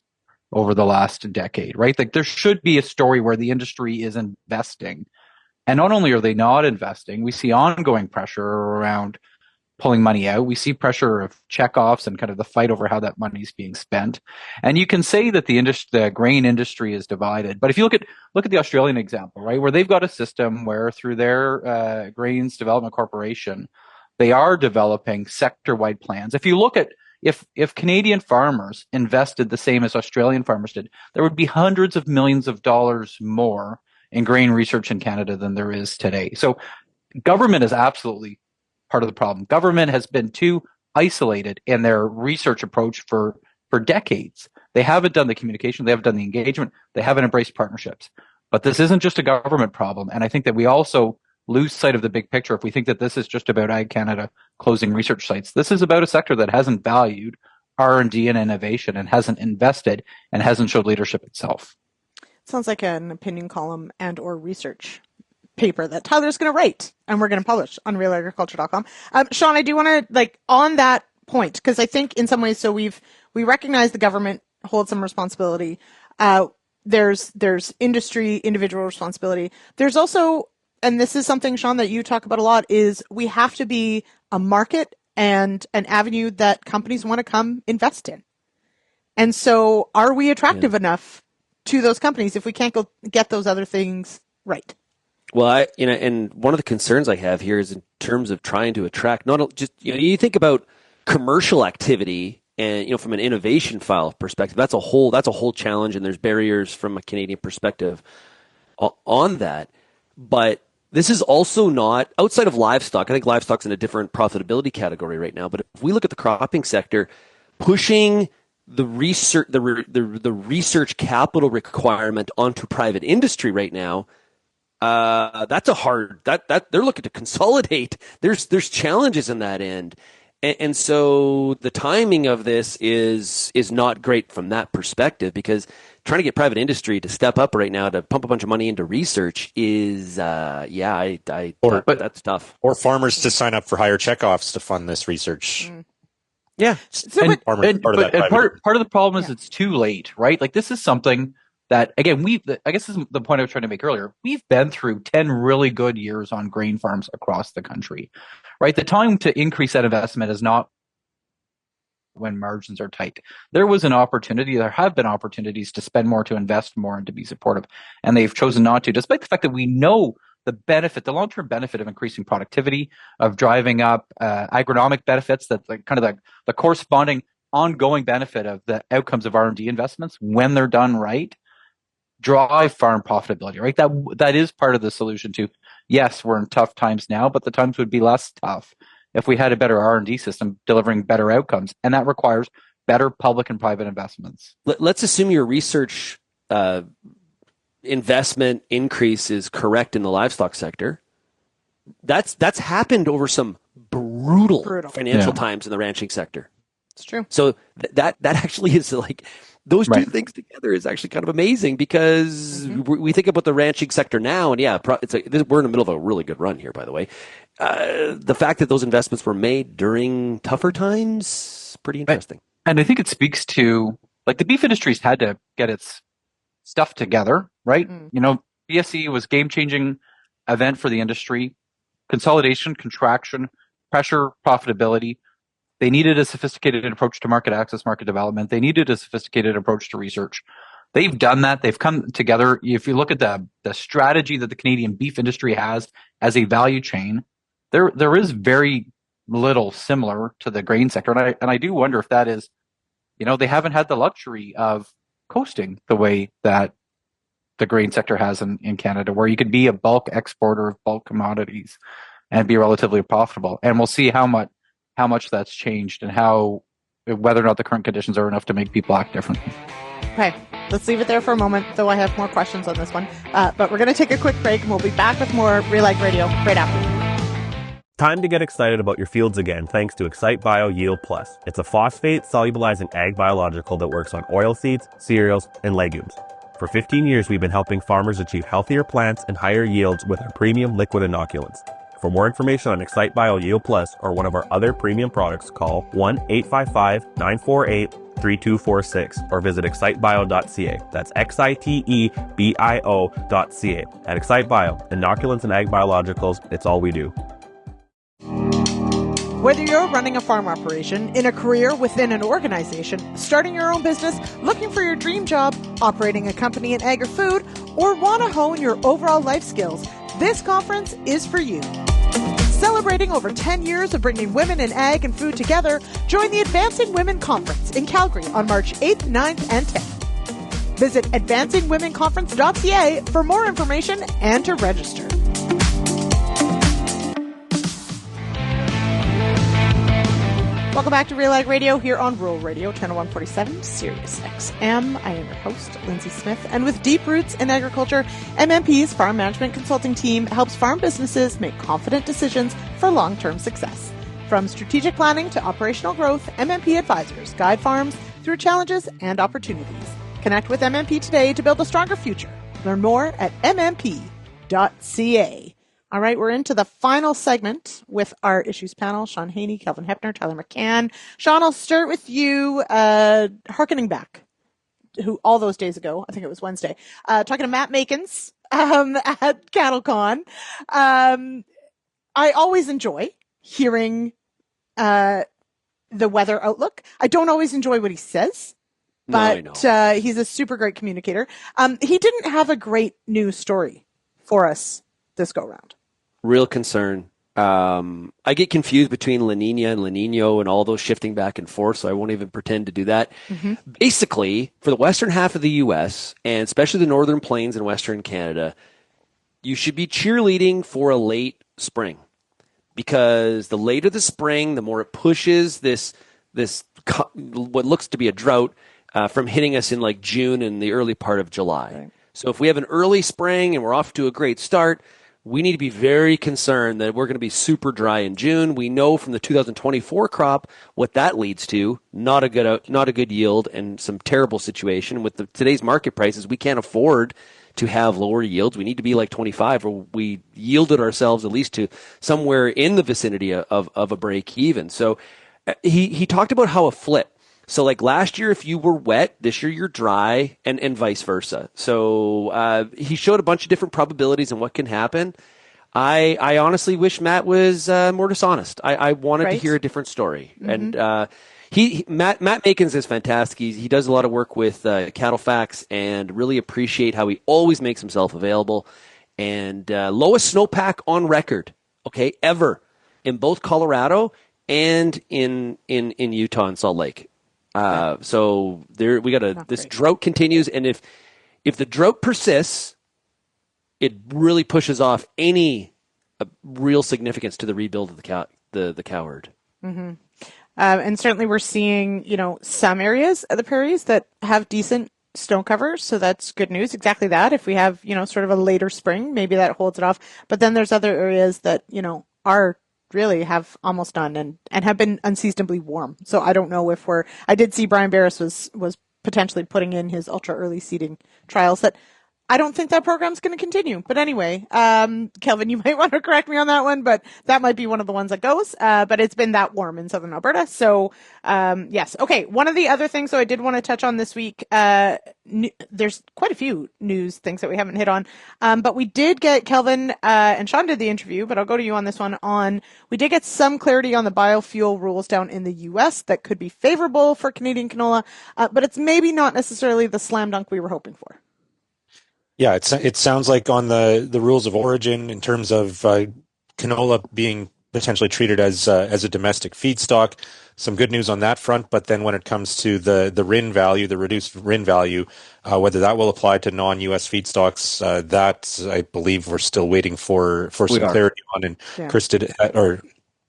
over the last decade, right? Like, there should be a story where the industry is investing. And not only are they not investing, we see ongoing pressure around pulling money out. We see pressure of checkoffs and kind of the fight over how that money is being spent. And you can say that the grain industry is divided. But if you look at the Australian example, right, where they've got a system where through their Grains Development Corporation, they are developing sector-wide plans. If you look at if Canadian farmers invested the same as Australian farmers did, there would be hundreds of millions of dollars more in grain research in Canada than there is today. So government is absolutely part of the problem. Government has been too isolated in their research approach for decades. They haven't done the communication, they haven't done the engagement, they haven't embraced partnerships. But this isn't just a government problem. And I think that we also lose sight of the big picture if we think that this is just about Ag Canada closing research sites. This is about a sector that hasn't valued R&D and innovation and hasn't invested and hasn't showed leadership itself. Sounds like an opinion column and or research paper that Tyler's going to write and we're going to publish on RealAgriculture.com. Shaun, I do want to, on that point, because I think in some ways, so we recognize the government holds some responsibility. There's industry, individual responsibility. There's also, and this is something, Shaun, that you talk about a lot, is we have to be a market and an avenue that companies want to come invest in. And so are we attractive enough to those companies if we can't go get those other things right? Well, and one of the concerns I have here is in terms of trying to attract not just, you think about commercial activity and, from an innovation file perspective, that's a whole challenge, and there's barriers from a Canadian perspective on that. But this is also not outside of livestock. I think livestock's in a different profitability category right now. But if we look at the cropping sector, pushing the research, the research capital requirement onto private industry right now, that's a hard that they're looking to consolidate. There's challenges in that end, and so the timing of this is not great from that perspective, because trying to get private industry to step up right now to pump a bunch of money into research is that's tough. Or farmers to sign up for higher checkoffs to fund this research. Yeah, part of the problem is it's too late, right? Like, this is something that, again, I guess this is the point I was trying to make earlier. We've been through 10 really good years on grain farms across the country, right? The time to increase that investment is not when margins are tight. There have been opportunities to spend more, to invest more, and to be supportive, and they've chosen not to, despite the fact that we know the long-term benefit of increasing productivity, of driving up agronomic benefits, that the corresponding ongoing benefit of the outcomes of R&D investments when they're done right, drive farm profitability, right? That is part of the solution to, yes, we're in tough times now, but the times would be less tough if we had a better R&D system delivering better outcomes, and that requires better public and private investments. Let's assume your research investment increase is correct in the livestock sector. That's happened over some brutal. Financial times in the ranching sector. It's true. So that actually is like, those two things together is actually kind of amazing, because we think about the ranching sector now, and we're in the middle of a really good run here, by the way. The fact that those investments were made during tougher times, pretty interesting. And I think it speaks to, the beef industry's had to get its stuff together, right? BSE was game-changing event for the industry. Consolidation, contraction, pressure, profitability. They needed a sophisticated approach to market access, market development. They needed a sophisticated approach to research. They've done that. They've come together. If you look at the strategy that the Canadian beef industry has as a value chain, there is very little similar to the grain sector. And I do wonder if that is, they haven't had the luxury of coasting the way that the grain sector has in Canada, where you could be a bulk exporter of bulk commodities and be relatively profitable. And we'll see how much that's changed, and whether or not the current conditions are enough to make people act differently. Okay, let's leave it there for a moment, though I have more questions on this one. But we're going to take a quick break, and we'll be back with more RealAg Radio right after. Time to get excited about your fields again thanks to Excite Bio Yield Plus. It's a phosphate-solubilizing ag biological that works on oilseeds, cereals, and legumes. For 15 years, we've been helping farmers achieve healthier plants and higher yields with our premium liquid inoculants. For more information on Excite Bio Yield Plus or one of our other premium products, call 1-855-948-3246 or visit excitebio.ca. That's XITEBIO.ca. At Excite Bio, inoculants and ag biologicals, it's all we do. Whether you're running a farm operation, in a career within an organization, starting your own business, looking for your dream job, operating a company in ag or food, or want to hone your overall life skills, this conference is for you. Celebrating over 10 years of bringing women in ag and food together, join the Advancing Women Conference in Calgary on March 8th, 9th, and 10th. Visit advancingwomenconference.ca for more information and to register. Welcome back to RealAg Radio here on Rural Radio, Channel 147, Sirius XM. I am your host, Lyndsey Smith, and with deep roots in agriculture, MMP's Farm Management Consulting team helps farm businesses make confident decisions for long-term success. From strategic planning to operational growth, MMP advisors guide farms through challenges and opportunities. Connect with MMP today to build a stronger future. Learn more at mmp.ca. All right, we're into the final segment with our issues panel. Shaun Haney, Kelvin Heppner, Tyler McCann. Shaun, I'll start with you, hearkening back all those days ago, I think it was Wednesday, talking to Matt Makins at CattleCon. I always enjoy hearing the weather outlook. I don't always enjoy what he says, but he's a super great communicator. He didn't have a great news story for us this go round. Real concern. I get confused between La Nina and La Nino and all those shifting back and forth, so I won't even pretend to do that. Mm-hmm. Basically, for the western half of the U.S., and especially the northern plains and western Canada, you should be cheerleading for a late spring. Because the later the spring, the more it pushes this what looks to be a drought from hitting us in like June and the early part of July. Right. So if we have an early spring and we're off to a great start, we need to be very concerned that we're going to be super dry in June. We know from the 2024 crop what that leads to, not a good yield and some terrible situation. With today's market prices, we can't afford to have lower yields. We need to be like 25, or we yielded ourselves at least to somewhere in the vicinity of a break even. So he talked about how a flip. So like last year, if you were wet, this year you're dry, and vice versa. So he showed a bunch of different probabilities and what can happen. I honestly wish Matt was more dishonest. I wanted to hear a different story. Mm-hmm. And Matt Makins is fantastic. He does a lot of work with Cattle Facts, and really appreciate how he always makes himself available. And lowest snowpack on record, ever, in both Colorado and in Utah and Salt Lake. So there we got this drought continues, and if the drought persists, it really pushes off any real significance to the rebuild of the cow herd. Mm-hmm. And certainly we're seeing, some areas of the prairies that have decent snow cover, so that's good news. Exactly that. If we have, sort of a later spring, maybe that holds it off. But then there's other areas that, are really have almost none and have been unseasonably warm. So I don't know if I did see Brian Barris was potentially putting in his ultra early seeding trials that I don't think that program's going to continue. But anyway, Kelvin, you might want to correct me on that one, but that might be one of the ones that goes. But it's been that warm in southern Alberta. So, yes. Okay. One of the other things, I did want to touch on this week, there's quite a few news things that we haven't hit on. But we did get Kelvin, and Shaun did the interview, but I'll go to you on this one we did get some clarity on the biofuel rules down in the U.S. that could be favorable for Canadian canola, but it's maybe not necessarily the slam dunk we were hoping for. Yeah, it sounds like on the rules of origin in terms of canola being potentially treated as a domestic feedstock, some good news on that front. But then when it comes to the RIN value, the reduced RIN value, whether that will apply to non-U.S. feedstocks, that I believe we're still waiting for some clarity on. And yeah.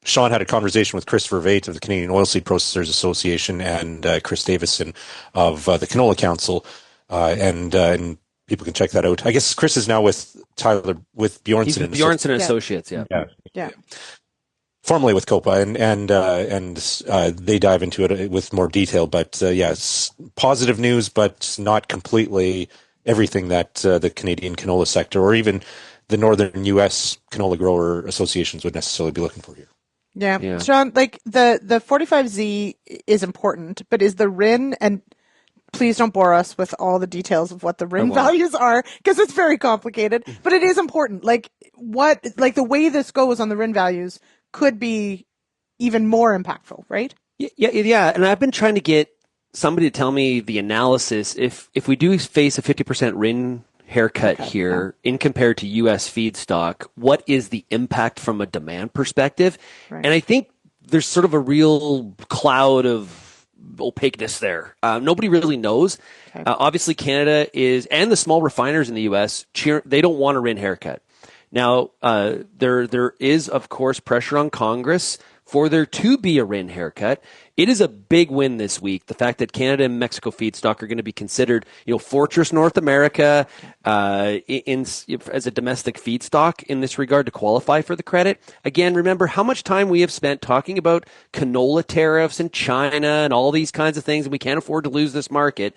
Shaun had a conversation with Christopher Vate of the Canadian Oilseed Processors Association and Chris Davison of the Canola Council, and people can check that out. I guess Chris is now with Tyler, with Bjornson. He's with Bjornson and Associates, yeah. Yeah. Formerly with COPA, and they dive into it with more detail. But yes, positive news, but not completely everything that the Canadian canola sector or even the northern U.S. canola grower associations would necessarily be looking for here. Yeah. Shaun, like the 45Z is important, but is the RIN, and please don't bore us with all the details of what the RIN values are, because it's very complicated, but it is important. Like the way this goes on the RIN values could be even more impactful, right? Yeah. And I've been trying to get somebody to tell me the analysis. If we do face a 50% RIN haircut here in compared to U.S. feedstock, what is the impact from a demand perspective? Right. And I think there's sort of a real cloud of opaqueness there. Nobody really knows. Okay. Obviously, Canada and the small refiners in the U.S., they don't want a RIN haircut. Now, there is, of course, pressure on Congress for there to be a RIN haircut. It is a big win this week. The fact that Canada and Mexico feedstock are going to be considered, Fortress North America as a domestic feedstock in this regard to qualify for the credit. Again, remember how much time we have spent talking about canola tariffs and China and all these kinds of things, and we can't afford to lose this market.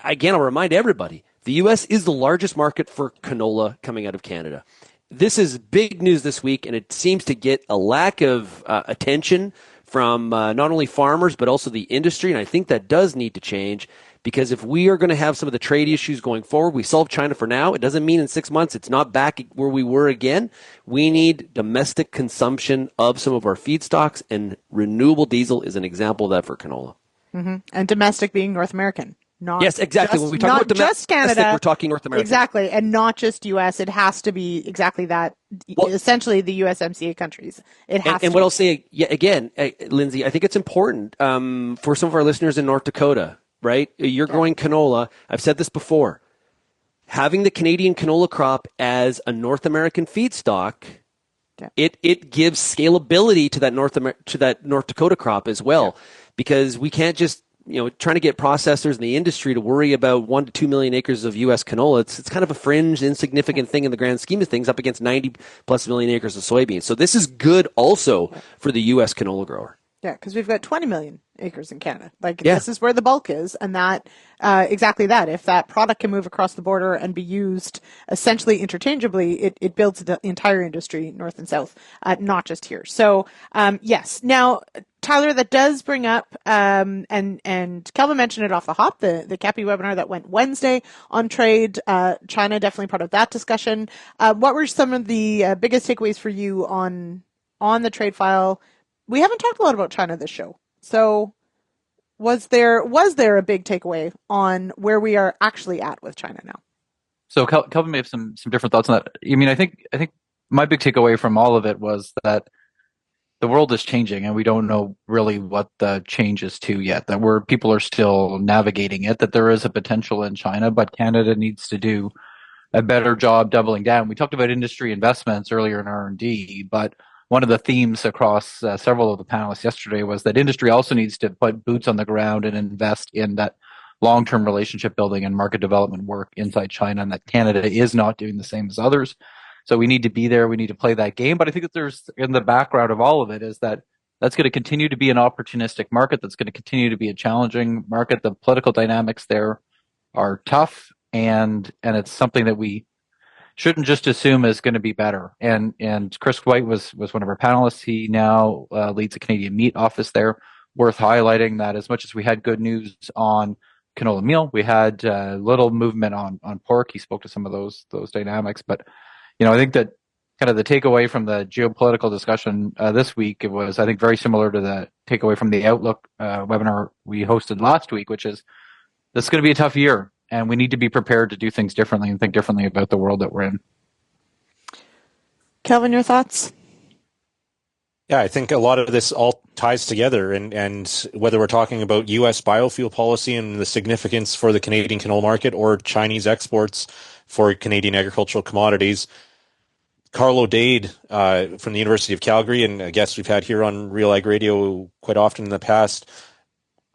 Again, I'll remind everybody, the U.S. is the largest market for canola coming out of Canada. This is big news this week, and it seems to get a lack of attention from not only farmers, but also the industry. And I think that does need to change, because if we are going to have some of the trade issues going forward, we solve China for now. It doesn't mean in 6 months it's not back where we were again. We need domestic consumption of some of our feedstocks, and renewable diesel is an example of that for canola. Mm-hmm. And domestic being North American. Yes, exactly. When we talk about domestic, Canada, we're talking North America. Exactly, and not just U.S. It has to be exactly that. Essentially, the USMCA countries. It has. And what I'll say again, Lyndsey, I think it's important for some of our listeners in North Dakota. Right, you're growing canola. I've said this before. Having the Canadian canola crop as a North American feedstock, it gives scalability to that North Dakota crop as well, because we can't just trying to get processors in the industry to worry about 1 to 2 million acres of U.S. canola. It's kind of a fringe, insignificant thing in the grand scheme of things up against 90 plus million acres of soybeans. So this is good also for the U.S. canola grower. Yeah, because we've got 20 million acres in Canada. This is where the bulk is, and that exactly that. If that product can move across the border and be used essentially interchangeably, it builds the entire industry, north and south, not just here. So yes. Now, Tyler, that does bring up, and Kelvin mentioned it off the hop, the CAPI webinar that went Wednesday on trade. China definitely part of that discussion. What were some of the biggest takeaways for you on the trade file? We haven't talked a lot about China this show. So was there a big takeaway on where we are actually at with China now? So Kelvin may have some different thoughts on that. I mean, I think my big takeaway from all of it was that the world is changing, and we don't know really what the change is to yet. That people are still navigating it. That there is a potential in China, but Canada needs to do a better job doubling down. We talked about industry investments earlier in R&D, but one of the themes across several of the panelists yesterday was that industry also needs to put boots on the ground and invest in that long-term relationship building and market development work inside China, and that Canada is not doing the same as others. So we need to be there. We need to play that game. But I think that there's, in the background of all of it, is that that's going to continue to be an opportunistic market. That's going to continue to be a challenging market. The political dynamics there are tough, and it's something that we shouldn't just assume is going to be better. And Chris White was one of our panelists. He now leads a Canadian meat office there. Worth highlighting that as much as we had good news on canola meal, we had little movement on pork. He spoke to some of those dynamics. But, I think that kind of the takeaway from the geopolitical discussion this week, it was, I think, very similar to the takeaway from the Outlook webinar we hosted last week, which is this is going to be a tough year. And we need to be prepared to do things differently and think differently about the world that we're in. Kelvin, your thoughts? Yeah, I think a lot of this all ties together. And whether we're talking about U.S. biofuel policy and the significance for the Canadian canola market or Chinese exports for Canadian agricultural commodities, Carlo Dade from the University of Calgary, and a guest we've had here on RealAg Radio quite often in the past,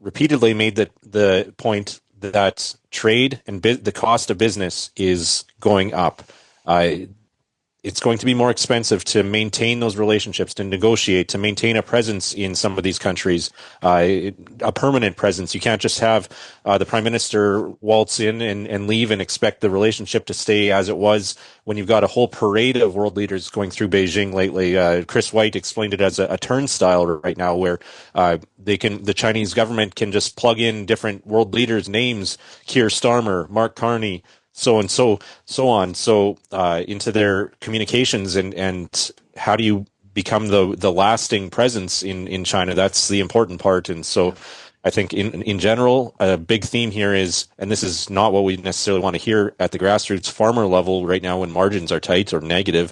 repeatedly made the point that trade and the cost of business is going up. it's going to be more expensive to maintain those relationships, to negotiate, to maintain a presence in some of these countries, a permanent presence. You can't just have the prime minister waltz in and leave and expect the relationship to stay as it was when you've got a whole parade of world leaders going through Beijing lately. Chris White explained it as a turnstile right now, where the Chinese government can just plug in different world leaders' names, Keir Starmer, Mark Carney, so on, into their communications, and how do you become the lasting presence in China? That's the important part. And so I think in general, a big theme here is, and this is not what we necessarily want to hear at the grassroots farmer level right now when margins are tight or negative,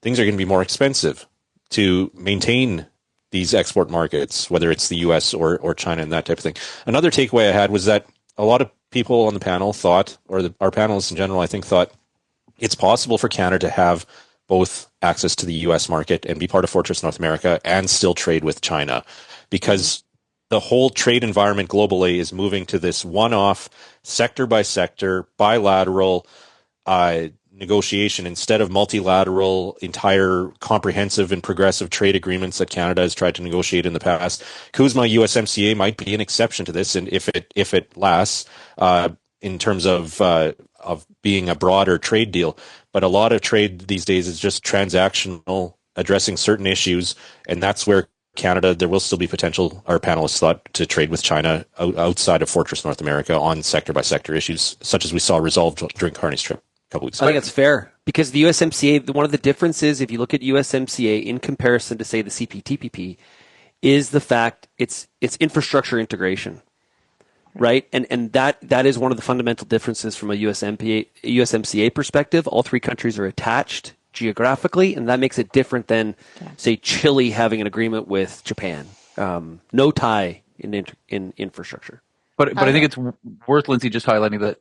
things are going to be more expensive to maintain these export markets, whether it's the US or China and that type of thing. Another takeaway I had was that a lot of people on the panel thought, or our panelists in general, I think, thought it's possible for Canada to have both access to the U.S. market and be part of Fortress North America and still trade with China, because the whole trade environment globally is moving to this one-off, sector-by-sector, bilateral negotiation instead of multilateral, entire, comprehensive and progressive trade agreements that Canada has tried to negotiate in the past. CUSMA USMCA might be an exception to this, and if it lasts, in terms of being a broader trade deal. But a lot of trade these days is just transactional, addressing certain issues, and that's where Canada, there will still be potential, our panelists thought, to trade with China outside of Fortress North America on sector-by-sector issues, such as we saw resolved during Carney's trip. I think that's fair, because the USMCA, one of the differences, if you look at USMCA in comparison to, say, the CPTPP, is the fact it's infrastructure integration, right? And that is one of the fundamental differences from a USMCA perspective. All three countries are attached geographically, and that makes it different than, say, Chile having an agreement with Japan. No tie in infrastructure. But I think it's worth, Lyndsey, just highlighting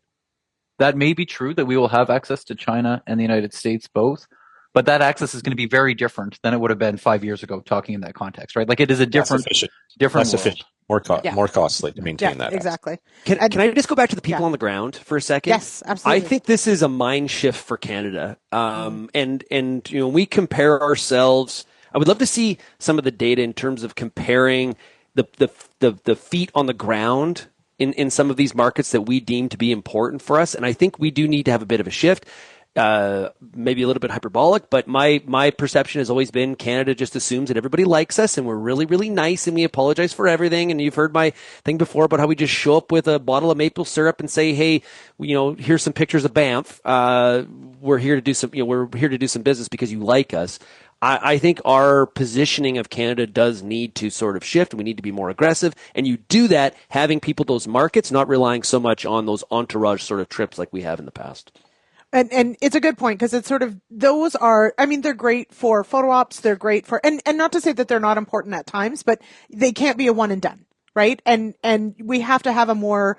that may be true, that we will have access to China and the United States both, but that access is going to be very different than it would have been 5 years ago, talking in that context, right? Like, it is a different less world. efficient, more costly to maintain that. Exactly. Can I just go back to the people on the ground for a second? Yes, absolutely. I think this is a mind shift for Canada. And we compare ourselves. I would love to see some of the data in terms of comparing the feet on the ground in some of these markets that we deem to be important for us. And I think we do need to have a bit of a shift, maybe a little bit hyperbolic, but my perception has always been Canada just assumes that everybody likes us and we're really, really nice and we apologize for everything. And you've heard my thing before about how we just show up with a bottle of maple syrup and say, hey, here's some pictures of Banff. We're here to do some business because you like us. I think our positioning of Canada does need to sort of shift. We need to be more aggressive. And you do that having people those markets, not relying so much on those entourage sort of trips like we have in the past. And it's a good point, because it's sort of, those are, I mean, they're great for photo ops. They're great for, and not to say that they're not important at times, but they can't be a one and done, right? And we have to have a more,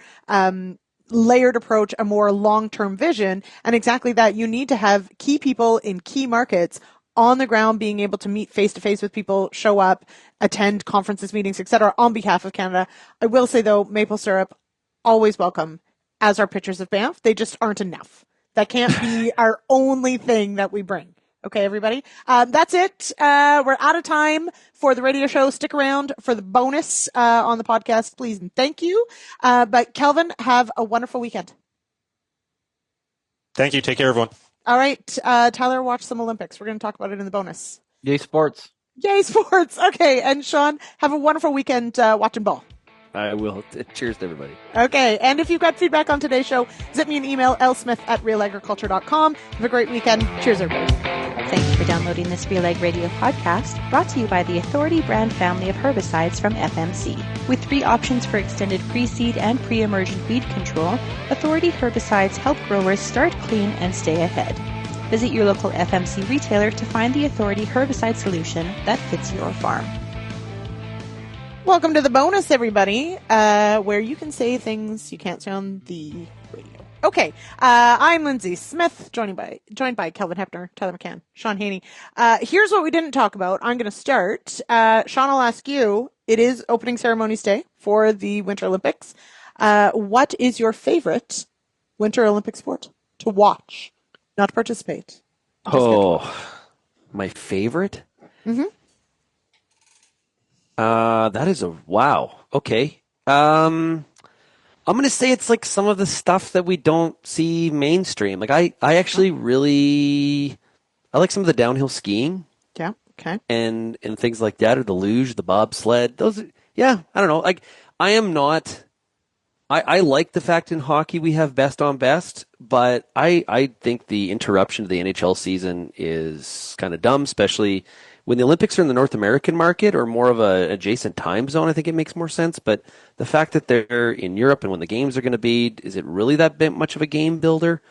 layered approach, a more long-term vision. And exactly that, you need to have key people in key markets on the ground, being able to meet face-to-face with people, show up, attend conferences, meetings, etc., on behalf of Canada. I will say, though, maple syrup, always welcome, as are pictures of Banff. They just aren't enough. That can't be our only thing that we bring. Okay, everybody? That's it. We're out of time for the radio show. Stick around for the bonus on the podcast, please, and thank you. But Kelvin, have a wonderful weekend. Thank you. Take care, everyone. All right, Tyler, watch some Olympics. We're going to talk about it in the bonus. Yay, sports. Yay, sports. Okay, and Shaun, have a wonderful weekend watching ball. I will. Cheers to everybody. Okay, and if you've got feedback on today's show, zip me an email, lsmith@realagriculture.com. Have a great weekend. Cheers, everybody. Thank you for downloading this RealAg Radio podcast, brought to you by the Authority brand family of herbicides from FMC. With 3 options for extended pre-seed and pre-emergent weed control, Authority herbicides help growers start clean and stay ahead. Visit your local FMC retailer to find the Authority herbicide solution that fits your farm. Welcome to the bonus, everybody, where you can say things you can't say on the radio. Okay, I'm Lyndsey Smith, joined by Kelvin Heppner, Tyler McCann, Shaun Haney. Here's what we didn't talk about. I'm going to start. Shaun, I'll ask you. It is opening ceremonies day for the Winter Olympics. What is your favorite Winter Olympic sport to watch, not to participate? My favorite? Mm-hmm. That is a wow. Okay. I'm going to say it's like some of the stuff that we don't see mainstream. Like I actually I like some of the downhill skiing. Yeah. Okay. And things like that, or the luge, the bobsled. Those, I don't know. Like I am not. I like the fact in hockey we have best on best, but I think the interruption to the NHL season is kind of dumb, especially when the Olympics are in the North American market or more of an adjacent time zone. I think it makes more sense. But the fact that they're in Europe and when the games are going to be, is it really that much of a game builder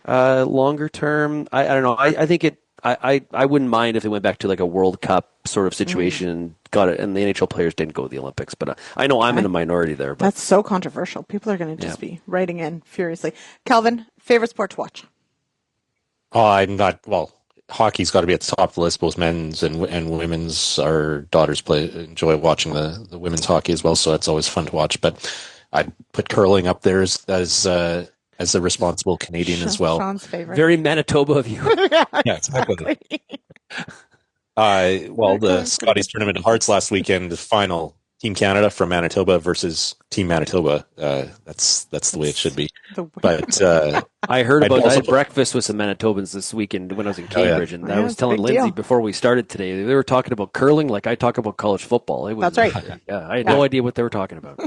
longer term? I don't know. I think it. I wouldn't mind if they went back to like a World Cup sort of situation and got it, and the NHL players didn't go to the Olympics. But I know I'm in a minority there. But. That's so controversial. People are going to just be writing in furiously. Kelvin, favorite sport to watch? I'm not. Well, hockey's got to be at the top of the list. Both men's and women's. Our daughters enjoy watching the women's hockey as well, so it's always fun to watch. But I'd put curling up there as a responsible Canadian as well. Shaun's favorite. Very Manitoba of you. Yeah, exactly. The Scotties Tournament of Hearts last weekend, the final, Team Canada from Manitoba versus Team Manitoba. That's the way it should be. But I heard about I had breakfast with some Manitobans this weekend when I was in Cambridge, and I was telling Lyndsey before we started today, they were talking about curling like I talk about college football. That's right. Yeah, I had no idea what they were talking about.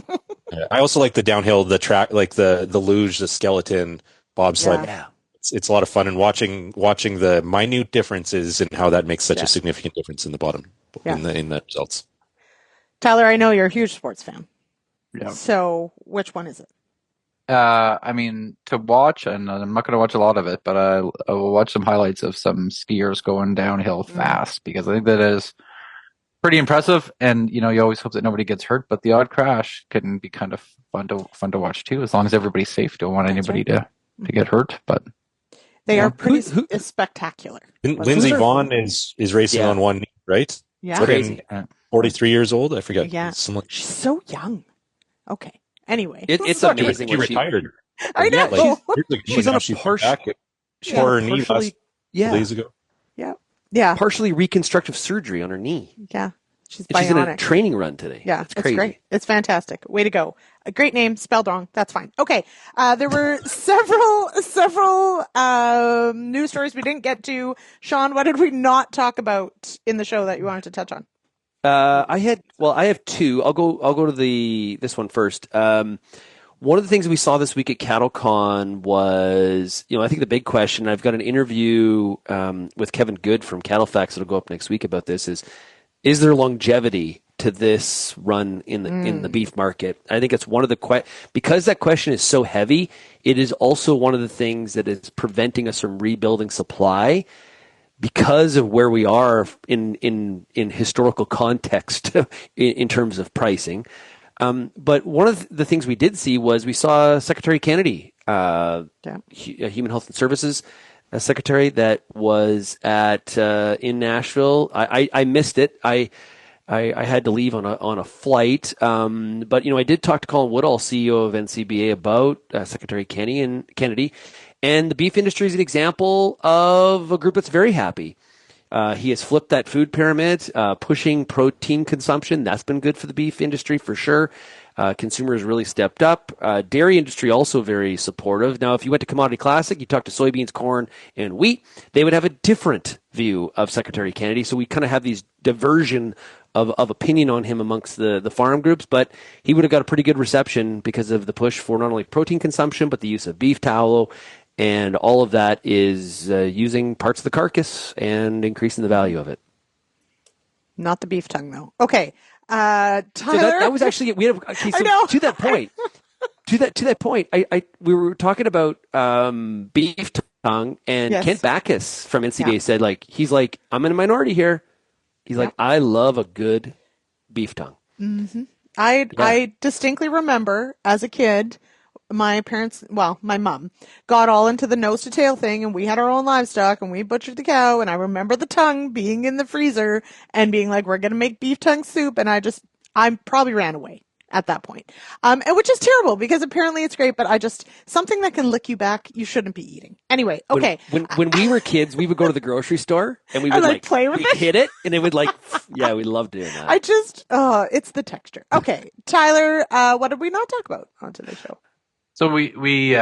I also like the downhill, the track, like the luge, the skeleton, bobsled. Yeah. It's a lot of fun, and watching the minute differences and how that makes such a significant difference in the bottom in the results. Tyler, I know you're a huge sports fan. Yeah. So which one is it? I mean, to watch, and I'm not going to watch a lot of it, but I will watch some highlights of some skiers going downhill fast, because I think that is pretty impressive. And you always hope that nobody gets hurt, but the odd crash can be kind of fun to watch too, as long as everybody's safe. Don't want anybody to get hurt, but they are pretty spectacular. Lyndsey Vonn is racing on one knee, right? Yeah, crazy. 43 years old. I forget. Yeah, she's so young. Okay. Anyway, it's amazing. She retired. I know. She's on a partial. She tore her knee days ago. Yeah. Partially reconstructive surgery on her knee. Yeah. She's in a training run today. Yeah, it's crazy. Great. It's fantastic. Way to go. A great name, spelled wrong. That's fine. Okay. There were several news stories we didn't get to. Shaun, what did we not talk about in the show that you wanted to touch on? I have two. I'll go to this one first. One of the things we saw this week at CattleCon was, I think the big question, I've got an interview with Kevin Good from CattleFacts that'll go up next week about this, is there longevity to this run in the beef market? I think it's one of the because that question is so heavy, it is also one of the things that is preventing us from rebuilding supply because of where we are in historical context in terms of pricing. But one of the things we did see was we saw Secretary Kennedy, Human Health and Services Secretary, that was in Nashville. I missed it. I had to leave on a flight. But I did talk to Colin Woodall, CEO of NCBA, about Secretary Kennedy. And the beef industry is an example of a group that's very happy. He has flipped that food pyramid, pushing protein consumption. That's been good for the beef industry for sure. Consumers really stepped up. Dairy industry also very supportive. Now, if you went to Commodity Classic, you talked to soybeans, corn, and wheat, they would have a different view of Secretary Kennedy. So we kind of have these diversion of opinion on him amongst the farm groups, but he would have got a pretty good reception because of the push for not only protein consumption, but the use of beef tallow. And all of that is using parts of the carcass and increasing the value of it. Not the beef tongue, though. Okay, Tyler. So that was actually we had. Okay, so to that point, we were talking about beef tongue, and Kent Backus from NCBA said he's like, I'm in a minority here. He's like, I love a good beef tongue. Mm-hmm. I distinctly remember as a kid, my mom got all into the nose to tail thing, and we had our own livestock and we butchered the cow, and I remember the tongue being in the freezer and being like, we're going to make beef tongue soup. And I probably ran away. at that point. And which is terrible because apparently it's great, but something that can lick you back, you shouldn't be eating. Anyway, okay. When we were kids, we would go to the grocery store and we would like play with it. Hit it and it would yeah, we loved doing that. It's the texture. Okay. Tyler, what did we not talk about on today's show? So we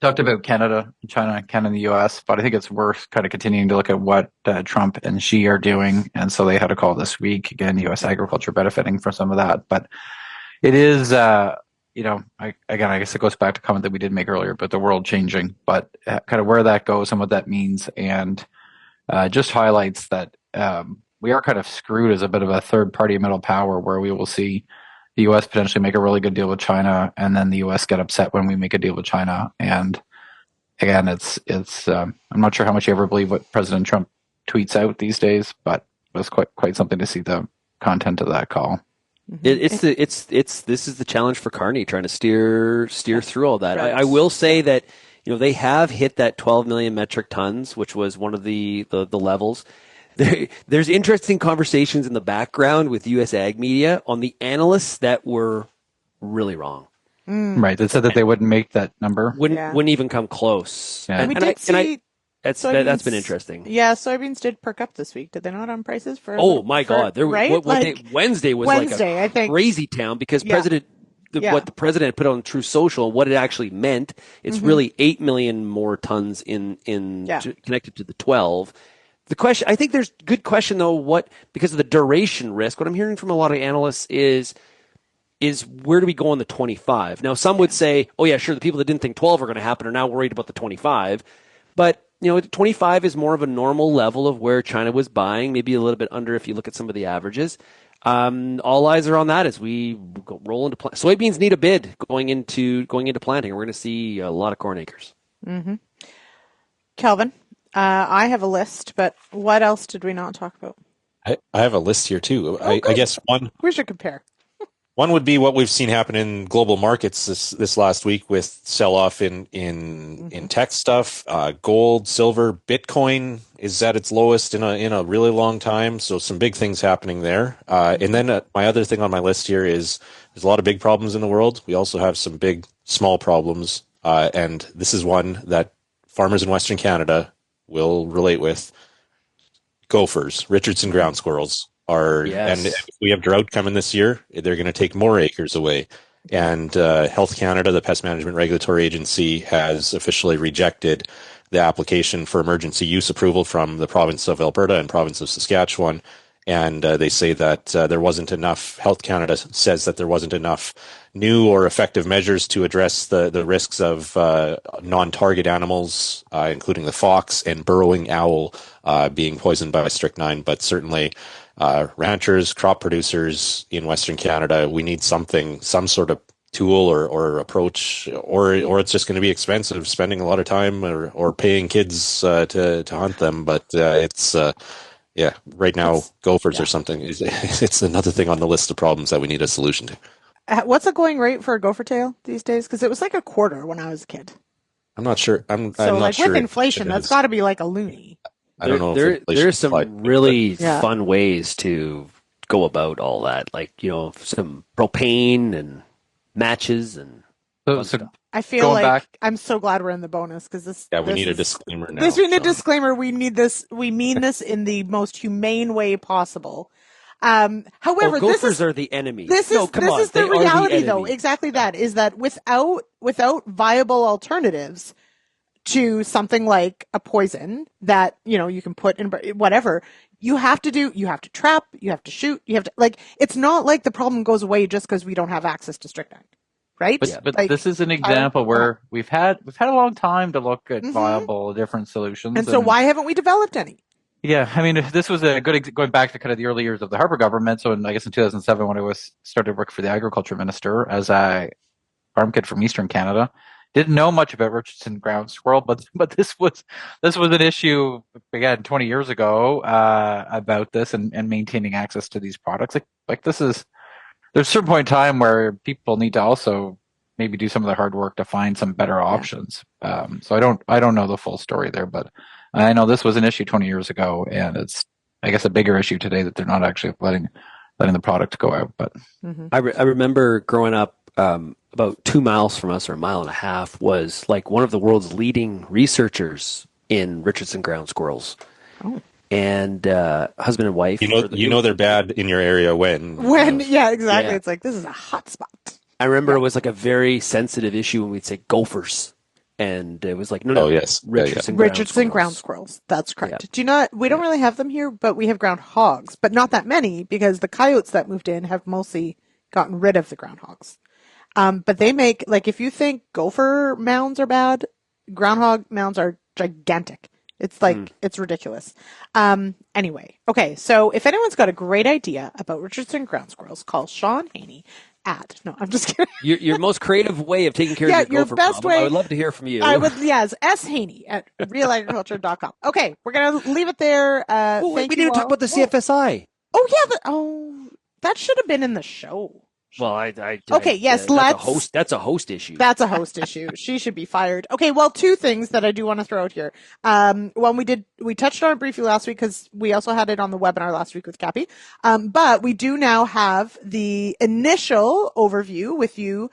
talked about Canada, China, Canada, and the U.S., but I think it's worth kind of continuing to look at what Trump and Xi are doing. And so they had a call this week. Again, U.S. agriculture benefiting from some of that. But it is, I guess it goes back to a comment that we did make earlier about the world changing, but kind of where that goes and what that means. And just highlights that we are kind of screwed as a bit of a third-party middle power where we will see the U.S. potentially make a really good deal with China, and then the U.S. get upset when we make a deal with China. And again, it's I'm not sure how much you ever believe what President Trump tweets out these days, but it was quite something to see the content of that call. This is the challenge for Carney, trying to steer through all that. Right. I will say that they have hit that 12 million metric tons, which was one of the levels. There's interesting conversations in the background with U.S. ag media on the analysts that were really wrong. Right. They said that they wouldn't make that number. Wouldn't even come close. Yeah. And we did see that's been interesting. Yeah, soybeans did perk up this week. Did they not on prices for? Oh my God! Right? Wednesday was I think, crazy town because what the president put on True Social and what it actually meant. It's really 8 million more tons connected to the 12. The question, I think there's good question though, because of the duration risk, what I'm hearing from a lot of analysts is where do we go on the 25? Now, some would say, oh yeah, sure, the people that didn't think 12 are going to happen are now worried about the 25. But, 25 is more of a normal level of where China was buying, maybe a little bit under if you look at some of the averages. All eyes are on that as we roll into soybeans need a bid going into planting. We're going to see a lot of corn acres. Mm-hmm. Kelvin? I have a list, but what else did we not talk about? I have a list here too. I guess one. We should compare. One would be what we've seen happen in global markets this last week with sell-off in tech stuff, gold, silver, Bitcoin is at its lowest in a really long time. So some big things happening there. And then my other thing on my list here is there's a lot of big problems in the world. We also have some big, small problems. And this is one that farmers in Western Canada will relate with. Gophers, Richardson ground squirrels and if we have drought coming this year, they're going to take more acres away. And Health Canada, the pest management regulatory agency, has officially rejected the application for emergency use approval from the province of Alberta and province of Saskatchewan. And they say that there wasn't enough, Health Canada says that there wasn't enough new or effective measures to address the risks of non-target animals, including the fox and burrowing owl being poisoned by strychnine. But certainly ranchers, crop producers in Western Canada, we need some sort of tool or approach, or it's just going to be expensive, spending a lot of time or paying kids to hunt them. But right now, gophers or something. It's another thing on the list of problems that we need a solution to. What's the going rate for a gopher tail these days? Because it was like a quarter when I was a kid. I'm not sure. I'm so not like sure with inflation, that's got to be like a loony. I don't know. There's some really fun ways to go about all that, like some propane and matches and. So I feel like I'm so glad we're in the bonus because this. Yeah, we need a disclaimer now. We need a disclaimer. We need this. We mean this in the most humane way possible. However, gophers are the enemy. This is the reality, though. Exactly that is that without viable alternatives to something like a poison that you can put in whatever. You have to trap, you have to shoot, you have to it's not like the problem goes away just because we don't have access to strychnine. Right? But this is an example where we've had a long time to look at viable different solutions. And so why haven't we developed any? Yeah, I mean, this was a good going back to kind of the early years of the Harper government. So I guess in 2007, when I started work for the agriculture minister as a farm kid from Eastern Canada, didn't know much about Richardson ground squirrel, but this was an issue again 20 years ago about this and maintaining access to these products. Like this is. There's a certain point in time where people need to also maybe do some of the hard work to find some better options. So I don't know the full story there, but I know this was an issue 20 years ago, and it's I guess a bigger issue today that they're not actually letting letting the product go out. But I remember growing up, about 2 miles from us, or a mile and a half, was like one of the world's leading researchers in Richardson ground squirrels. Oh. And husband and wife. You know they're bad in your area when yeah, exactly. Yeah. It's like, this is a hot spot. I remember it was like a very sensitive issue when we'd say gophers. And it was like, no, Oh, yes. Richardson Ground squirrels. That's correct. Yeah. We don't really have them here, but we have groundhogs, but not that many because the coyotes that moved in have mostly gotten rid of the groundhogs. But they make, like, if you think gopher mounds are bad, groundhog mounds are gigantic. It's like, it's ridiculous. Anyway, okay. So if anyone's got a great idea about Richardson ground squirrels, call Shaun Haney no, I'm just kidding. Your most creative way of taking care of your gopher best problem. way, I would love to hear from you. It's S.Haney at RealAgriculture.com. Okay, we're going to leave it there. We didn't talk about the CFSI. Oh, yeah. That should have been in the show. Well, That's a host issue. That's a host issue. She should be fired. Okay, well, two things that I do want to throw out here. One, we touched on it briefly last week because we also had it on the webinar last week with Cappy. But we do now have the initial overview with you,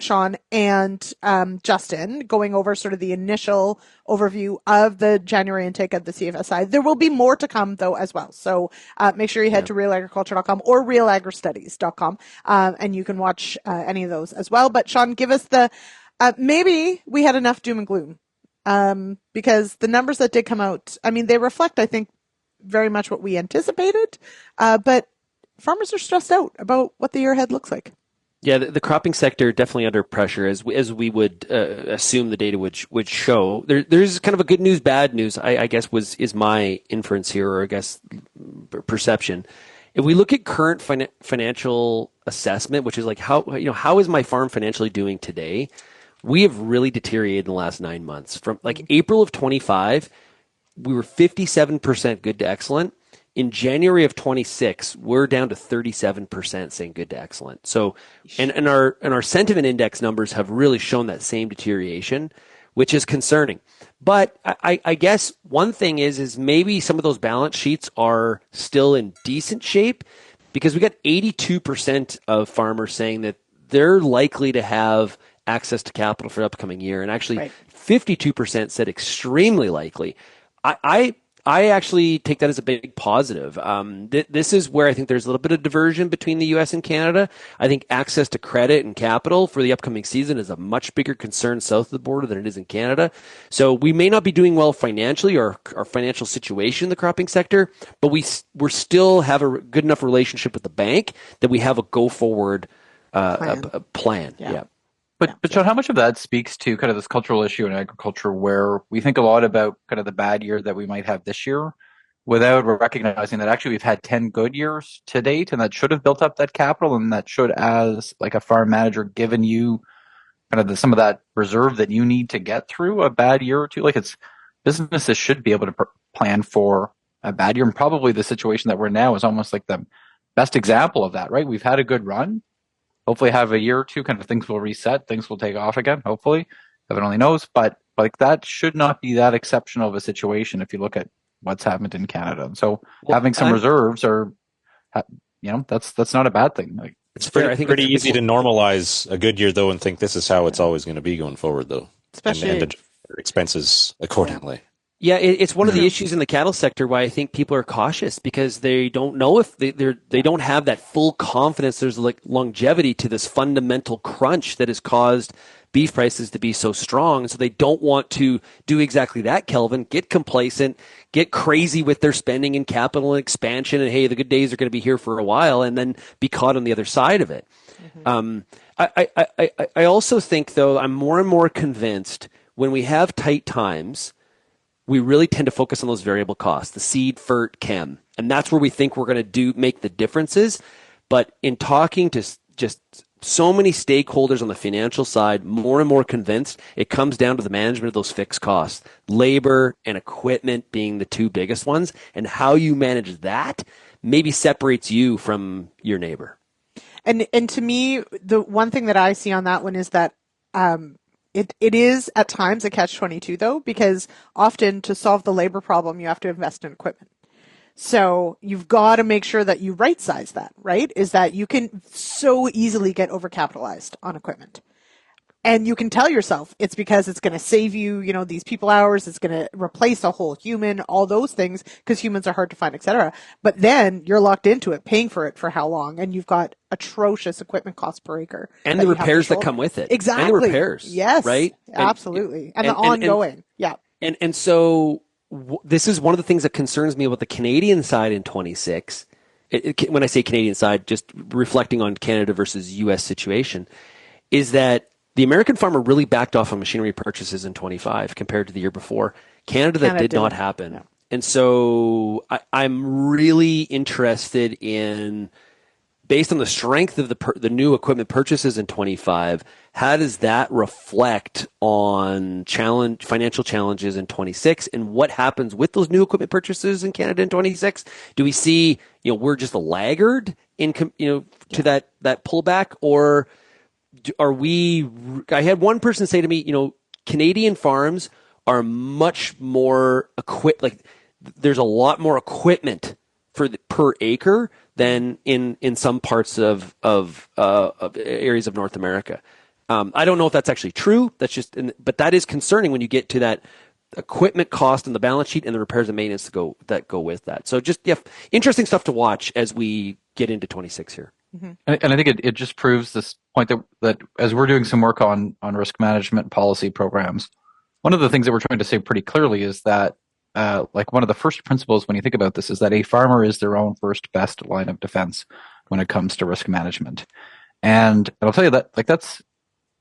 Shaun, and Justin, going over sort of the initial overview of the January intake of the CFSI. There will be more to come, though, as well. So make sure you head to RealAgriculture.com or RealAgristudies.com. And you can watch any of those as well. But Shaun, give us maybe we had enough doom and gloom because the numbers that did come out, I mean, they reflect, I think, very much what we anticipated. But farmers are stressed out about what the year ahead looks like. Yeah, the cropping sector definitely under pressure, as we would assume the data would show. There's kind of a good news, bad news, I guess, is my inference here, or I guess perception. If we look at current financial assessment, which is like how is my farm financially doing today, we have really deteriorated in the last 9 months. From like April of 25, we were 57% good to excellent. In January of 26, we're down to 37% saying good to excellent. So, and our sentiment index numbers have really shown that same deterioration, which is concerning. But I guess one thing is maybe some of those balance sheets are still in decent shape because we got 82% of farmers saying that they're likely to have access to capital for the upcoming year. And actually 52% said extremely likely. I actually take that as a big positive. This is where I think there's a little bit of diversion between the U.S. and Canada. I think access to credit and capital for the upcoming season is a much bigger concern south of the border than it is in Canada. So we may not be doing well financially or our financial situation in the cropping sector, but we still have a good enough relationship with the bank that we have a go-forward plan. Yeah. But Shaun, how much of that speaks to kind of this cultural issue in agriculture where we think a lot about kind of the bad year that we might have this year without recognizing that actually we've had 10 good years to date and that should have built up that capital and that should, as like a farm manager, given you kind of some of that reserve that you need to get through a bad year or two. Like businesses should be able to plan for a bad year, and probably the situation that we're in now is almost like the best example of that, right? We've had a good run. Hopefully have a year or two, kind of things will reset, things will take off again, hopefully. Heaven only knows. But like that should not be that exceptional of a situation if you look at what's happened in Canada. And so having some reserves that's not a bad thing. Like, it's pretty easy to normalize a good year, though, and think this is how it's always going to be going forward, though. Especially and adjust expenses accordingly. Yeah, it's one of the issues in the cattle sector why I think people are cautious because they don't know if they don't have that full confidence. There's like longevity to this fundamental crunch that has caused beef prices to be so strong. So they don't want to do exactly that, Kelvin, get complacent, get crazy with their spending and capital and expansion. And hey, the good days are going to be here for a while and then be caught on the other side of it. I also think, though, I'm more and more convinced when we have tight times, we really tend to focus on those variable costs, the seed, fert, chem. And that's where we think we're going to make the differences. But in talking to just so many stakeholders on the financial side, more and more convinced it comes down to the management of those fixed costs, labor and equipment being the two biggest ones. And how you manage that maybe separates you from your neighbor. And to me, the one thing that I see on that one is that It is at times a catch-22 though, because often to solve the labor problem, you have to invest in equipment. So you've got to make sure that you right size that, right? Is that you can so easily get overcapitalized on equipment. And you can tell yourself it's because it's going to save you, these people hours. It's going to replace a whole human, all those things, because humans are hard to find, etc. But then you're locked into it, paying for it for how long? And you've got atrocious equipment costs per acre. And the repairs that come with it. Exactly. And the repairs. Yes. Right? Absolutely. And the ongoing. Yeah. And so this is one of the things that concerns me about the Canadian side in 26. When I say Canadian side, just reflecting on Canada versus U.S. situation, is that the American farmer really backed off on machinery purchases in 25 compared to the year before. Canada that did not happen. No. And so I'm really interested in, based on the strength of the new equipment purchases in 25, how does that reflect on financial challenges in 26, and what happens with those new equipment purchases in Canada in 26? Do we see, we're just a laggard in, to that pullback, or are we? I had one person say to me, Canadian farms are much more equipped. Like, there's a lot more equipment per acre than in some parts of areas of North America. I don't know if that's actually true. But that is concerning when you get to that equipment cost and the balance sheet and the repairs and maintenance that go with that. So interesting stuff to watch as we get into 26 here. Mm-hmm. And I think it just proves this point that as we're doing some work on risk management policy programs, one of the things that we're trying to say pretty clearly is that one of the first principles when you think about this is that a farmer is their own first best line of defense when it comes to risk management. And I'll tell you that that's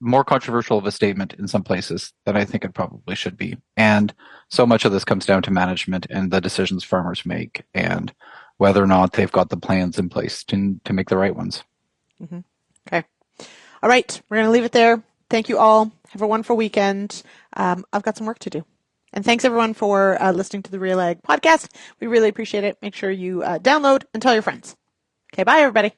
more controversial of a statement in some places than I think it probably should be. And so much of this comes down to management and the decisions farmers make, and whether or not they've got the plans in place to make the right ones. Mm-hmm. Okay. All right. We're going to leave it there. Thank you all. Have a wonderful weekend. I've got some work to do. And thanks everyone for listening to the RealAg podcast. We really appreciate it. Make sure you download and tell your friends. Okay. Bye everybody.